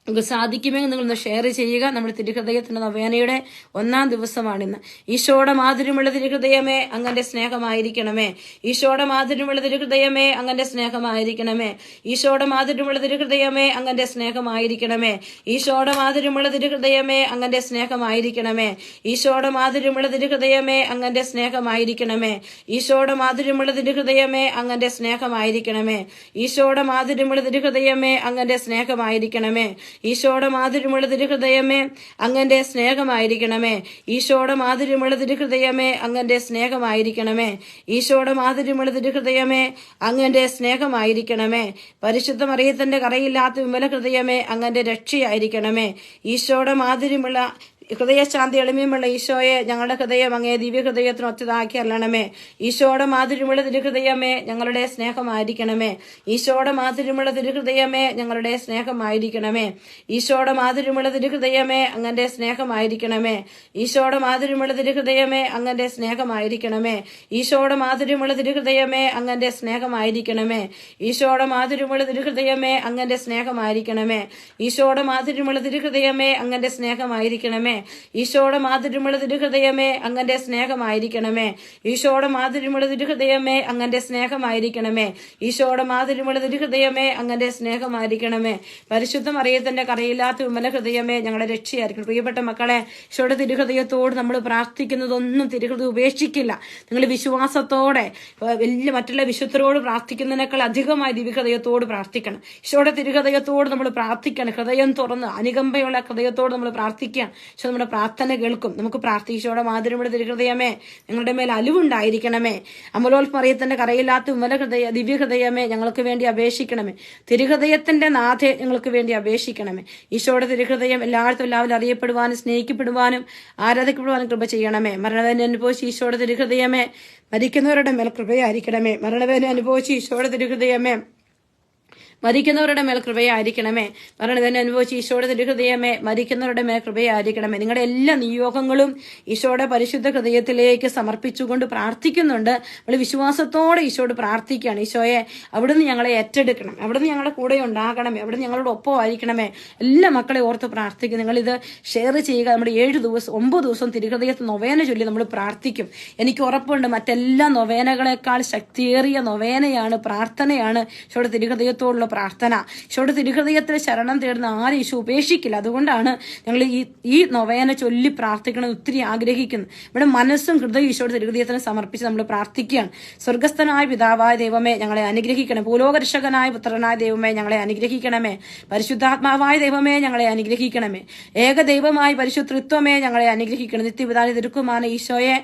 നമുക്ക് സാധിക്കുമെങ്കിൽ നിങ്ങളൊന്ന് ഷെയർ ചെയ്യുക. നമ്മുടെ തിരുഹൃദയത്തിന്റെ നൊവേനയുടെ 1-ാം ദിവസമാണിന്ന്. ഈശോയുടെ മാധുര്യമുള്ള തിരുഹൃദയമേ, അങ്ങന്റെ സ്നേഹമായിരിക്കണമേ. ഈശോയുടെ മാധുര്യമുള്ള തിരുഹൃദയമേ, അങ്ങന്റെ സ്നേഹമായിരിക്കണമേ. ഈശോയുടെ മാധുര്യമുള്ള തിരുഹൃദയമേ, അങ്ങന്റെ സ്നേഹമായിരിക്കണമേ. ഈശോയുടെ മാധുര്യമുള്ള തിരുഹൃദയമേ, അങ്ങന്റെ സ്നേഹമായിരിക്കണമേ. ഈശോയുടെ മാധുര്യമുള്ള തിരുഹൃദയമേ, അങ്ങന്റെ സ്നേഹമായിരിക്കണമേ. ഈശോയുടെ മാധുര്യമുള്ള തിരുഹൃദയമേ, അങ്ങന്റെ സ്നേഹമായിരിക്കണമേ. ഈശോയുടെ മാധുര്യമുള്ള തിരുഹൃദയമേ, അങ്ങന്റെ സ്നേഹമായിരിക്കണമേ. ഈശോയുടെ മാധുര്യമുള്ള തിരുഹൃദയമേ അങ്ങന്റെ സ്നേഹമായിരിക്കണമേ. ഈശോയുടെ മാധുര്യമുള്ള തിരുഹൃദയമേ അങ്ങന്റെ സ്നേഹമായിരിക്കണമേ. ഈശോയുടെ മാധുര്യമുള്ള തിരുഹൃദയമേ അങ്ങന്റെ സ്നേഹമായിരിക്കണമേ. പരിശുദ്ധ മറിയത്തിന്റെ കറയില്ലാത്ത വിമല ഹൃദയമേ അങ്ങന്റെ രക്ഷയായിരിക്കണമേ. ഈശോയുടെ മാധുര്യമുള്ള ഹൃദയശാന്തി എളിമയുമുള്ള ഈശോയെ ഞങ്ങളുടെ ഹൃദയം അങ്ങേ ദിവ്യ ഹൃദയത്തിന് ഒറ്റതാക്കി അല്ലണമേ. ഈശോയുടെ മാധുര്യമുള്ള തിരുഹൃദയമേ ഞങ്ങളുടെ സ്നേഹമായിരിക്കണമേ. ഈശോയുടെ മാധുര്യമുള്ള തിരുഹൃദയമേ ഞങ്ങളുടെ സ്നേഹമായിരിക്കണമേ. ഈശോയുടെ മാധുര്യമുള്ള തിരുഹൃദയമേ അങ്ങന്റെ സ്നേഹമായിരിക്കണമേ. ഈശോയുടെ മാധുര്യമുള്ള തിരുഹൃദയമേ അങ്ങന്റെ സ്നേഹമായിരിക്കണമേ. ഈശോയുടെ മാധുര്യമുള്ള തിരുഹൃദയമേ അങ്ങന്റെ സ്നേഹമായിരിക്കണമേ. ഈശോയുടെ മാധുര്യമുള്ള തിരുഹൃദയമേ അങ്ങന്റെ സ്നേഹമായിരിക്കണമേ. ഈശോയുടെ മാധുര്യമുള്ള തിരുഹൃദയമേ അങ്ങന്റെ സ്നേഹമായിരിക്കണമേ. ഈശോയുടെ മാധുര്യമുള്ള തിരുഹൃദയമേ അങ്ങന്റെ സ്നേഹമായിരിക്കണമേ. ഈശോയുടെ മാധുര്യമുള്ള തിരുഹൃദയമേ അങ്ങന്റെ സ്നേഹമായിരിക്കണമേ. ഈശോയുടെ മാധുര്യമുള്ള തിരുഹൃദയമേ അങ്ങന്റെ സ്നേഹമായിരിക്കണമേ. പരിശുദ്ധ മറിയത്തിന്റെ കറയില്ലാത്ത വിമല ഹൃദയമേ ഞങ്ങളുടെ രക്ഷയായിരിക്കണം. പ്രിയപ്പെട്ട മക്കളെ, ഈശോയുടെ തിരുഹൃദയത്തോട് നമ്മൾ പ്രാർത്ഥിക്കുന്നതൊന്നും തിരുഹൃദയം ഉപേക്ഷിക്കില്ല. നിങ്ങൾ വിശ്വാസത്തോടെ മറ്റുള്ള വിശുദ്ധരോട് പ്രാർത്ഥിക്കുന്നതിനേക്കാൾ അധികമായി ദിവ്യഹൃദയത്തോട് പ്രാർത്ഥിക്കണം. ഈശോയുടെ തിരുഹൃദയത്തോട് നമ്മൾ പ്രാർത്ഥിക്കണം. ഹൃദയം തുറന്ന് അനുകമ്പയുള്ള ഹൃദയത്തോട് നമ്മൾ പ്രാർത്ഥിക്കുകയാണ്. ഈശോ നമ്മുടെ പ്രാർത്ഥന കേൾക്കും. നമുക്ക് ഈശോയുടെ മാധുര്യമുള്ള തിരുഹൃദയമേ ഞങ്ങളുടെ മേൽ അലിവുണ്ടായിരിക്കണമേ. അമലോൽ മറിയത്തിന്റെ കറയില്ലാത്ത വിമല ദിവ്യഹൃദയമേ ഞങ്ങൾക്ക് വേണ്ടി അപേക്ഷിക്കണമേ. തിരുഹൃദയത്തിന്റെ നാഥെ ഞങ്ങൾക്ക് വേണ്ടി അപേക്ഷിക്കണമേ. ഈശോയുടെ തിരുഹൃദയം എല്ലാവരും അറിയപ്പെടുവാനും സ്നേഹിക്കപ്പെടുവാനും ആരാധിക്കപ്പെടുവാനും കൃപ ചെയ്യണമേ. മരണവേദന അനുഭവിച്ച് ഈശോയുടെ തിരുഹൃദയമേ മരിക്കുന്നവരുടെ മേൽ കൃപയായിരിക്കണമേ. മരണവേദന അനുഭവിച്ച് ഈശോയുടെ തിരുഹൃദയമേ മരിക്കുന്നവരുടെ മേൽ കൃപയായിരിക്കണമേ. മരണവേദന അനുഭവിച്ച് ഈശോയുടെ തിരുഹൃദയമേ മരിക്കുന്നവരുടെ മേൽ കൃപയായിരിക്കണമേ. നിങ്ങളുടെ എല്ലാ നിയോഗങ്ങളും ഈശോയുടെ പരിശുദ്ധ ഹൃദയത്തിലേക്ക് സമർപ്പിച്ചുകൊണ്ട് പ്രാർത്ഥിക്കുന്നുണ്ട്. നമ്മൾ വിശ്വാസത്തോടെ ഈശോയോട് പ്രാർത്ഥിക്കുകയാണ്. ഈശോയെ അവിടുന്ന് ഞങ്ങളെ ഏറ്റെടുക്കണം, അവിടുന്ന് ഞങ്ങളുടെ കൂടെ ഉണ്ടാകണമേ, അവിടുന്ന് ഞങ്ങളുടെ ഒപ്പം ആയിരിക്കണമേ. എല്ലാ മക്കളെ ഓർത്ത് പ്രാർത്ഥിക്കും. നിങ്ങളിത് ഷെയർ ചെയ്യുക. നമ്മുടെ 9 ദിവസം തിരുഹൃദയത്തിൽ നൊവേന ചൊല്ലി നമ്മൾ പ്രാർത്ഥിക്കും. എനിക്ക് ഉറപ്പുണ്ട് മറ്റെല്ലാ നൊവേനകളെക്കാൾ ശക്തിയേറിയ നൊവേനയാണ്, പ്രാർത്ഥനയാണ് ഈശോയുടെ തിരുഹൃദയത്തോടുള്ള പ്രാർത്ഥന. ഈശോയുടെ തിരുഹൃദയത്തിൽ ശരണം തേടുന്ന ആരും ഈശോ ഉപേക്ഷിക്കില്ല. അതുകൊണ്ടാണ് ഞങ്ങൾ ഈ നൊവേന ചൊല്ലി പ്രാർത്ഥിക്കണം ഒത്തിരി ആഗ്രഹിക്കുന്നു. ഇവിടെ മനസ്സും ഹൃദയം ഈശോയുടെ തിരുഹൃദയത്തിന് സമർപ്പിച്ച് നമ്മൾ പ്രാർത്ഥിക്കുകയാണ്. സ്വർഗസ്ഥനായ പിതാവായ ദൈവമേ ഞങ്ങളെ അനുഗ്രഹിക്കണമേ. ഭൂലോകരക്ഷകനായ പുത്രനായ ദൈവമേ ഞങ്ങളെ അനുഗ്രഹിക്കണമേ. പരിശുദ്ധാത്മാവായ ദൈവമേ ഞങ്ങളെ അനുഗ്രഹിക്കണമേ. ഏകദൈവമായ പരിശുദ്ധത്വമേ ഞങ്ങളെ അനുഗ്രഹിക്കണം. നിത്യപിതാവിന്റെ തിരുക്കുമാന ഈശോയെ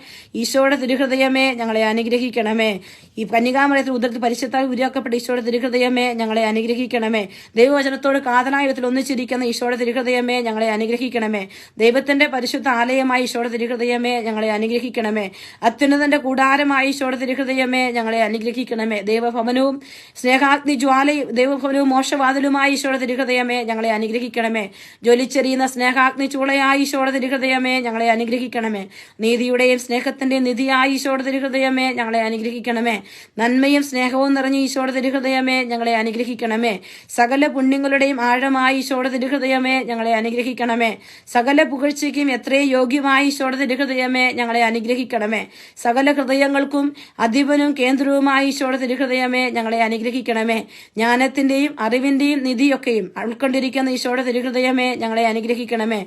ഈശോയുടെ തിരുഹൃദയമേ ഞങ്ങളെ അനുഗ്രഹിക്കണമേ. ഈ കന്യകാമറിയത്തിൽ ഉദരത്തിൽ പരിശുദ്ധാൽ ഉരുവാക്കപ്പെട്ട ഈശോയുടെ തിരുഹൃദയമേ ഞങ്ങളെ അനുഗ്രഹിക്കണമേ. ദൈവവചനത്തോട് കാതലായ വിധത്തിൽ ഒന്നിച്ചിരിക്കുന്ന ഈശോയുടെ തിരുഹൃദയമേ ഞങ്ങളെ അനുഗ്രഹിക്കണമേ. ദൈവത്തിന്റെ പരിശുദ്ധ ആലയമായ ഈശോയുടെ തിരുഹൃദയമേ ഞങ്ങളെ അനുഗ്രഹിക്കണമേ. അത്യുന്നതന്റെ കൂടാരമായ ഈശോയുടെ തിരുഹൃദയമേ ഞങ്ങളെ അനുഗ്രഹിക്കണമേ. ദൈവഭവനവും സ്നേഹാഗ്നി ജ്വാലയും ദൈവഭവനവും മോക്ഷവാതിലുമായ ഈശോയുടെ തിരുഹൃദയമേ ഞങ്ങളെ അനുഗ്രഹിക്കണമേ. ജ്വലിച്ചെറിയുന്ന സ്നേഹാഗ്നി ചൂളയായ ഈശോയുടെ തിരുഹൃദയമേ ഞങ്ങളെ അനുഗ്രഹിക്കണമേ. നീതിയുടെയും സ്നേഹത്തിന്റെയും നിധിയായ ഈശോയുടെ തിരുഹൃദയമേ ഞങ്ങളെ അനുഗ്രഹിക്കണമേ. നന്മയും സ്നേഹവും നിറഞ്ഞ ഈശോയുടെ തിരുഹൃദയമേ ഞങ്ങളെ അനുഗ്രഹിക്കണമേ. സകല പുണ്യങ്ങളുടെയും ആഴമായ ഈശോയുടെ തിരുഹൃദയമേ ഞങ്ങളെ അനുഗ്രഹിക്കണമേ. സകല പുകഴ്ചയ്ക്കും എത്രയും യോഗ്യമായ ഈശോയുടെ തിരുഹൃദയമേ ഞങ്ങളെ അനുഗ്രഹിക്കണമേ. സകല ഹൃദയങ്ങൾക്കും അധിപനും കേന്ദ്രവുമായ ഈശോയുടെ തിരുഹൃദയമേ ഞങ്ങളെ അനുഗ്രഹിക്കണമേ. ജ്ഞാനത്തിന്റെയും അറിവിന്റെയും നിധിയൊക്കെയും ഉൾക്കൊണ്ടിരിക്കുന്ന ഈശോയുടെ തിരുഹൃദയമേ ഞങ്ങളെ അനുഗ്രഹിക്കണമേ.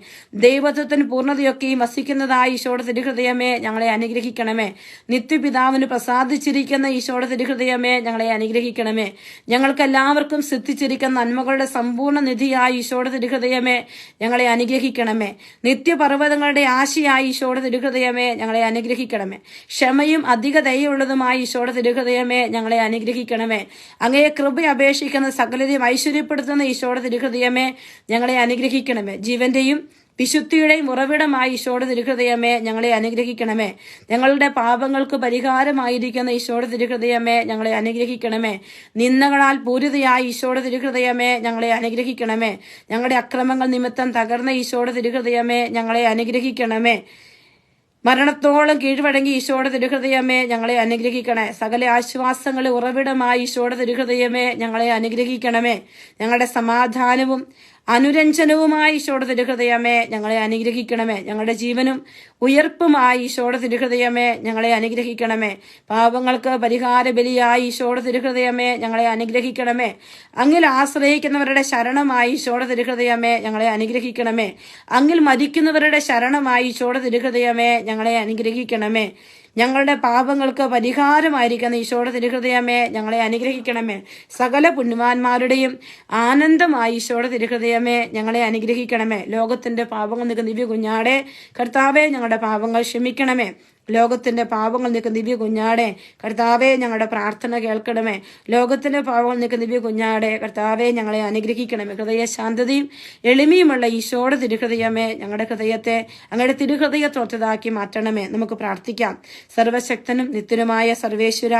ദൈവത്വത്തിന് പൂർണ്ണതയൊക്കെയും വസിക്കുന്നതായ ഈശോയുടെ തിരുഹൃദയമേ ഞങ്ങളെ അനുഗ്രഹിക്കണമേ. നിത്യപിതാവിന് പ്രസാദിച്ചിരിക്കുന്ന ഈശോയുടെ തിരുഹൃദയമേ ഞങ്ങളെ അനുഗ്രഹിക്കണമേ. ഞങ്ങൾക്കെല്ലാവർക്കും സിദ്ധിച്ചിരിക്കുന്ന നന്മകളുടെ സമ്പൂർണ്ണ നിധിയായ ഈശോയുടെ തിരുഹൃദയമേ ഞങ്ങളെ അനുഗ്രഹിക്കണമേ. നിത്യപർവ്വതങ്ങളുടെ ആശയായ ഈശോയുടെ തിരുഹൃദയമേ ഞങ്ങളെ അനുഗ്രഹിക്കണമേ. ക്ഷമയും അധിക ദയയുള്ളതുമായ ഈശോയുടെ തിരുഹൃദയമേ ഞങ്ങളെ അനുഗ്രഹിക്കണമേ. അങ്ങയെ കൃപ അപേക്ഷിക്കുന്ന സകലരെയും ഐശ്വര്യപ്പെടുത്തുന്ന ഈശോയുടെ തിരുഹൃദയമേ ഞങ്ങളെ അനുഗ്രഹിക്കണമേ. ജീവന്റെയും വിശുദ്ധിയുടെയും ഉറവിടമായ ഈശോയുടെ തിരുഹൃദയമേ ഞങ്ങളെ അനുഗ്രഹിക്കണമേ. ഞങ്ങളുടെ പാപങ്ങൾക്ക് പരിഹാരമായിരിക്കുന്ന ഈശോയുടെ തിരുഹൃദയമേ ഞങ്ങളെ അനുഗ്രഹിക്കണമേ. നിന്ദകളാൽ പൂരിതയായ ഈശോയുടെ തിരുഹൃദയമേ ഞങ്ങളെ അനുഗ്രഹിക്കണമേ. ഞങ്ങളുടെ അക്രമങ്ങൾ നിമിത്തം തകർന്ന ഈശോയുടെ തിരുഹൃദയമേ ഞങ്ങളെ അനുഗ്രഹിക്കണമേ. മരണത്തോളം കീഴ്വഴങ്ങി ഈശോയുടെ തിരുഹൃദയമേ ഞങ്ങളെ അനുഗ്രഹിക്കണേ. സകല ആശ്വാസങ്ങളെ ഉറവിടമായ ഈശോയുടെ തിരുഹൃദയമേ ഞങ്ങളെ അനുഗ്രഹിക്കണമേ. ഞങ്ങളുടെ സമാധാനവും അനുരഞ്ജനവുമായ ഈശോയുടെ തിരുഹൃദയമേ ഞങ്ങളെ അനുഗ്രഹിക്കണമേ. ഞങ്ങളുടെ ജീവനും ഉയർപ്പുമായ ഈശോയുടെ തിരുഹൃദയമേ ഞങ്ങളെ അനുഗ്രഹിക്കണമേ. പാപങ്ങൾക്ക് പരിഹാര ബലിയായ ഈശോയുടെ തിരുഹൃദയമേ ഞങ്ങളെ അനുഗ്രഹിക്കണമേ. അങ്ങിൽ ആശ്രയിക്കുന്നവരുടെ ശരണമായ ഈശോയുടെ തിരുഹൃദയമേ ഞങ്ങളെ അനുഗ്രഹിക്കണമേ. അങ്ങിൽ മരിക്കുന്നവരുടെ ശരണമായ ഈശോയുടെ തിരുഹൃദയമേ ഞങ്ങളെ അനുഗ്രഹിക്കണമേ. ഞങ്ങളുടെ പാപങ്ങൾക്ക് പരിഹാരമായിരിക്കുന്ന ഈശോയുടെ തിരുഹൃദയമേ ഞങ്ങളെ അനുഗ്രഹിക്കണമേ. സകല പുണ്യവാന്മാരുടെയും ആനന്ദമായി ഈശോയുടെ തിരുഹൃദയമേ ഞങ്ങളെ അനുഗ്രഹിക്കണമേ. ലോകത്തിന്റെ പാപങ്ങൾ നീക്കുന്ന ദിവ്യ കുഞ്ഞാടെ കർത്താവേ ഞങ്ങളുടെ പാപങ്ങൾ ക്ഷമിക്കണമേ. ലോകത്തിന്റെ പാപങ്ങൾ നീക്കുന്ന ദിവ്യ കുഞ്ഞാടെ കർത്താവേ ഞങ്ങളുടെ പ്രാർത്ഥന കേൾക്കണമേ. ലോകത്തിന്റെ പാപങ്ങൾ നീക്കുന്ന ദിവ്യ കുഞ്ഞാടെ കർത്താവേ ഞങ്ങളെ അനുഗ്രഹിക്കണമേ. ഹൃദയ ശാന്തതയും എളിമയുമുള്ള ഈശോയുടെ തിരുഹൃദയമേ ഞങ്ങളുടെ ഹൃദയത്തെ അങ്ങയുടെ തിരുഹൃദയത്തൊത്തതാക്കി മാറ്റണമേ. നമുക്ക് പ്രാർത്ഥിക്കാം. സർവശക്തനും നിത്യനുമായ സർവേശ്വര,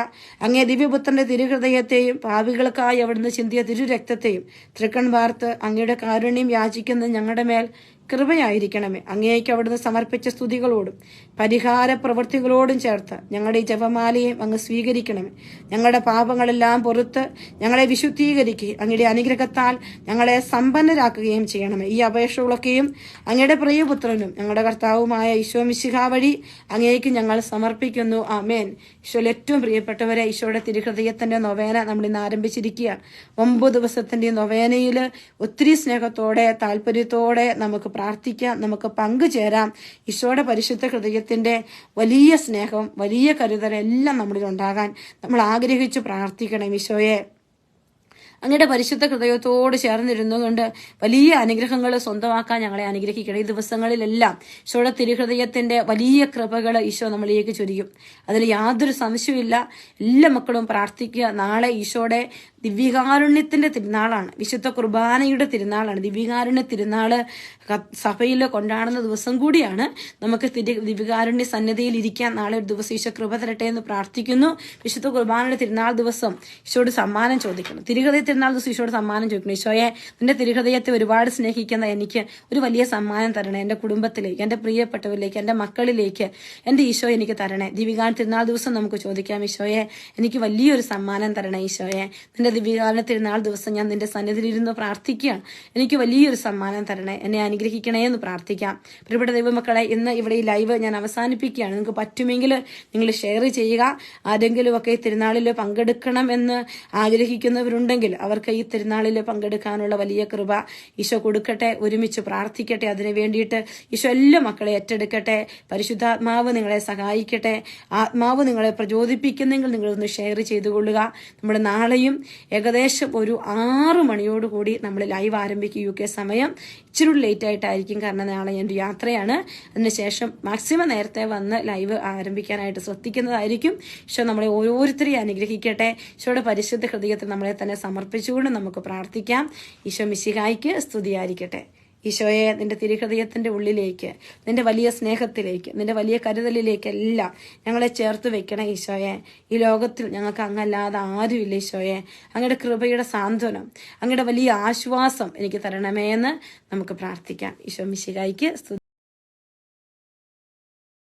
അങ്ങേ ദിവ്യപുത്രന്റെ തിരുഹൃദയത്തെയും പാപികൾക്കായി അവിടുന്ന് ചിന്തിയ തിരുരക്തത്തെയും തൃക്കൺ വാർത്ത് അങ്ങയുടെ കാരുണ്യം യാചിക്കുന്ന ഞങ്ങളുടെ മേൽ കൃപയായിരിക്കണമേ. അങ്ങേക്ക് അവിടുന്ന് സമർപ്പിച്ച സ്തുതികളോടും പരിഹാര പ്രവൃത്തികളോടും ചേർത്ത് ഞങ്ങളുടെ ഈ ജപമാലയും അങ്ങ് സ്വീകരിക്കണമേ. ഞങ്ങളുടെ പാപങ്ങളെല്ലാം പൊറുത്ത് ഞങ്ങളെ വിശുദ്ധീകരിക്കുകയും അങ്ങയുടെ അനുഗ്രഹത്താൽ ഞങ്ങളെ സമ്പന്നരാക്കുകയും ചെയ്യണമേ. ഈ അപേക്ഷകളൊക്കെയും അങ്ങയുടെ പ്രിയപുത്രനും ഞങ്ങളുടെ കർത്താവുമായ ഈശോ മിശിഹാ വഴി അങ്ങേക്ക് ഞങ്ങൾ സമർപ്പിക്കുന്നു. ആമേൻ. ഈശോയിൽ ഏറ്റവും പ്രിയപ്പെട്ടവരെ, ഈശോയുടെ തിരുഹൃദയത്തിന്റെ നൊവേന നമ്മൾ ഇന്ന് ആരംഭിച്ചിരിക്കുകയാണ്. 9 ദിവസത്തിന്റെ നൊവേനയിൽ ഒത്തിരി സ്നേഹത്തോടെ താല്പര്യത്തോടെ നമുക്ക് പ്രാർത്ഥിക്കാം, നമുക്ക് പങ്കുചേരാം. ഈശോയുടെ പരിശുദ്ധ ഹൃദയത്തിന്റെ വലിയ സ്നേഹം, വലിയ കരുതൽ എല്ലാം നമ്മളിൽ ഉണ്ടാകാൻ നമ്മൾ ആഗ്രഹിച്ചു പ്രാർത്ഥിക്കണം. ഈശോയെ അങ്ങയുടെ പരിശുദ്ധ ഹൃദയത്തോട് ചേർന്നിരുന്നുകൊണ്ട് വലിയ അനുഗ്രഹങ്ങൾ സ്വന്തമാക്കാൻ ഞങ്ങളെ അനുഗ്രഹിക്കണം. ഈ ദിവസങ്ങളിലെല്ലാം ഈശോയുടെ തിരുഹൃദയത്തിന്റെ വലിയ കൃപകൾ ഈശോ നമ്മളിലേക്ക് ചൊരിയും. അതിൽ യാതൊരു സംശയമില്ല. എല്ലാ മക്കളും പ്രാർത്ഥിക്കുക. നാളെ ഈശോയുടെ ദിവ്യകാരുണ്യത്തിന്റെ തിരുനാളാണ്. വിശുദ്ധ കുർബാനയുടെ തിരുനാളാണ്. ദിവ്യകാരുണ്യ തിരുനാള് സഭയിൽ കൊണ്ടാടുന്ന ദിവസം കൂടിയാണ്. നമുക്ക് ദിവ്യകാരുണ്യ സന്നിധിയിൽ ഇരിക്കാൻ നാളെ ഒരു ദിവസം ഈശോ കൃപ തരട്ടെ എന്ന് പ്രാർത്ഥിക്കുന്നു. വിശുദ്ധ കുർബാനയുടെ തിരുനാൾ ദിവസം ഈശോയോട് സമ്മാനം ചോദിക്കണം. തിരുഹൃദയ തിരുനാൾ ദിവസം ഈശോയോട് സമ്മാനം ചോദിക്കണം. ഈശോയെ, നിന്റെ തിരുഹൃദയത്തെ ഒരുപാട് സ്നേഹിക്കുന്ന എനിക്ക് ഒരു വലിയ സമ്മാനം തരണേ. എന്റെ കുടുംബത്തിലേക്ക്, എന്റെ പ്രിയപ്പെട്ടവരിലേക്ക്, എന്റെ മക്കളിലേക്ക് എന്റെ ഈശോ എനിക്ക് തരണേ. ദിവ്യകാരുണ്യ തിരുനാൾ ദിവസം നമുക്ക് ചോദിക്കാം, ഈശോയെ എനിക്ക് വലിയൊരു സമ്മാനം തരണേ. ഈശോയെ, നിന്റെ ദിവ്യകാരുണ്യ തിരുനാൾ ദിവസം ഞാൻ നിന്റെ സന്നിധിയിൽ ഇരുന്ന് പ്രാർത്ഥിക്കുകയാണ്. എനിക്ക് വലിയൊരു സമ്മാനം തരണേ, എന്നെ അനുഗ്രഹിക്കണേ എന്ന് പ്രാർത്ഥിക്കാം. പ്രിയപ്പെട്ട ദൈവമക്കളെ, ഇന്ന് ഇവിടെ ഈ ലൈവ് ഞാൻ അവസാനിപ്പിക്കുകയാണ്. നിങ്ങൾക്ക് പറ്റുമെങ്കിൽ നിങ്ങൾ ഷെയർ ചെയ്യുക. ആരെങ്കിലും ഒക്കെ ഈ തിരുനാളിൽ പങ്കെടുക്കണം എന്ന് ആഗ്രഹിക്കുന്നവരുണ്ടെങ്കിൽ അവർക്ക് ഈ തിരുനാളിൽ പങ്കെടുക്കാനുള്ള വലിയ കൃപ ഈശോ കൊടുക്കട്ടെ. ഒരുമിച്ച് പ്രാർത്ഥിക്കട്ടെ. അതിനു വേണ്ടിയിട്ട് ഈശോ എല്ലാ മക്കളെ ഏറ്റെടുക്കട്ടെ. പരിശുദ്ധാത്മാവ് നിങ്ങളെ സഹായിക്കട്ടെ. ആത്മാവ് നിങ്ങളെ പ്രചോദിപ്പിക്കുന്നെങ്കിൽ നിങ്ങളൊന്ന് ഷെയർ ചെയ്തുകൊള്ളുക. നമ്മൾ നാളെയും ഏകദേശം ഒരു 6 മണിയോടുകൂടി നമ്മൾ ലൈവ് ആരംഭിക്കും. UK സമയം ഇച്ചിരി ലേറ്റ് ആയിട്ടായിരിക്കും, കാരണം നാളെ ഞാൻ ഒരു യാത്രയാണ്. അതിനുശേഷം മാക്സിമം നേരത്തെ വന്ന് ലൈവ് ആരംഭിക്കാനായിട്ട് ശ്രദ്ധിക്കുന്നതായിരിക്കും. ഈശോ നമ്മളെ ഓരോരുത്തരെയും അനുഗ്രഹിക്കട്ടെ. ഈശോയുടെ പരിശുദ്ധ ഹൃദയത്തിൽ നമ്മളെ തന്നെ സമർപ്പിച്ചുകൊണ്ട് നമുക്ക് പ്രാർത്ഥിക്കാം. ഈശോ മിശിഹായ്ക്ക് സ്തുതിയായിരിക്കട്ടെ. ഈശോയെ, നിന്റെ തിരുഹൃദയത്തിന്റെ ഉള്ളിലേക്ക്, നിന്റെ വലിയ സ്നേഹത്തിലേക്ക്, നിന്റെ വലിയ കരുതലിലേക്ക് എല്ലാം ഞങ്ങളെ ചേർത്ത് വെക്കണം. ഈശോയെ, ഈ ലോകത്തിൽ ഞങ്ങൾക്ക് അങ്ങല്ലാതെ ആരുമില്ല. ഈശോയെ, അങ്ങയുടെ കൃപയുടെ സാന്ത്വനം, അങ്ങയുടെ വലിയ ആശ്വാസം എനിക്ക് തരണമേ എന്ന് നമുക്ക് പ്രാർത്ഥിക്കാം. ഈശോ മിശിഹായ്ക്ക് സ്തുതി.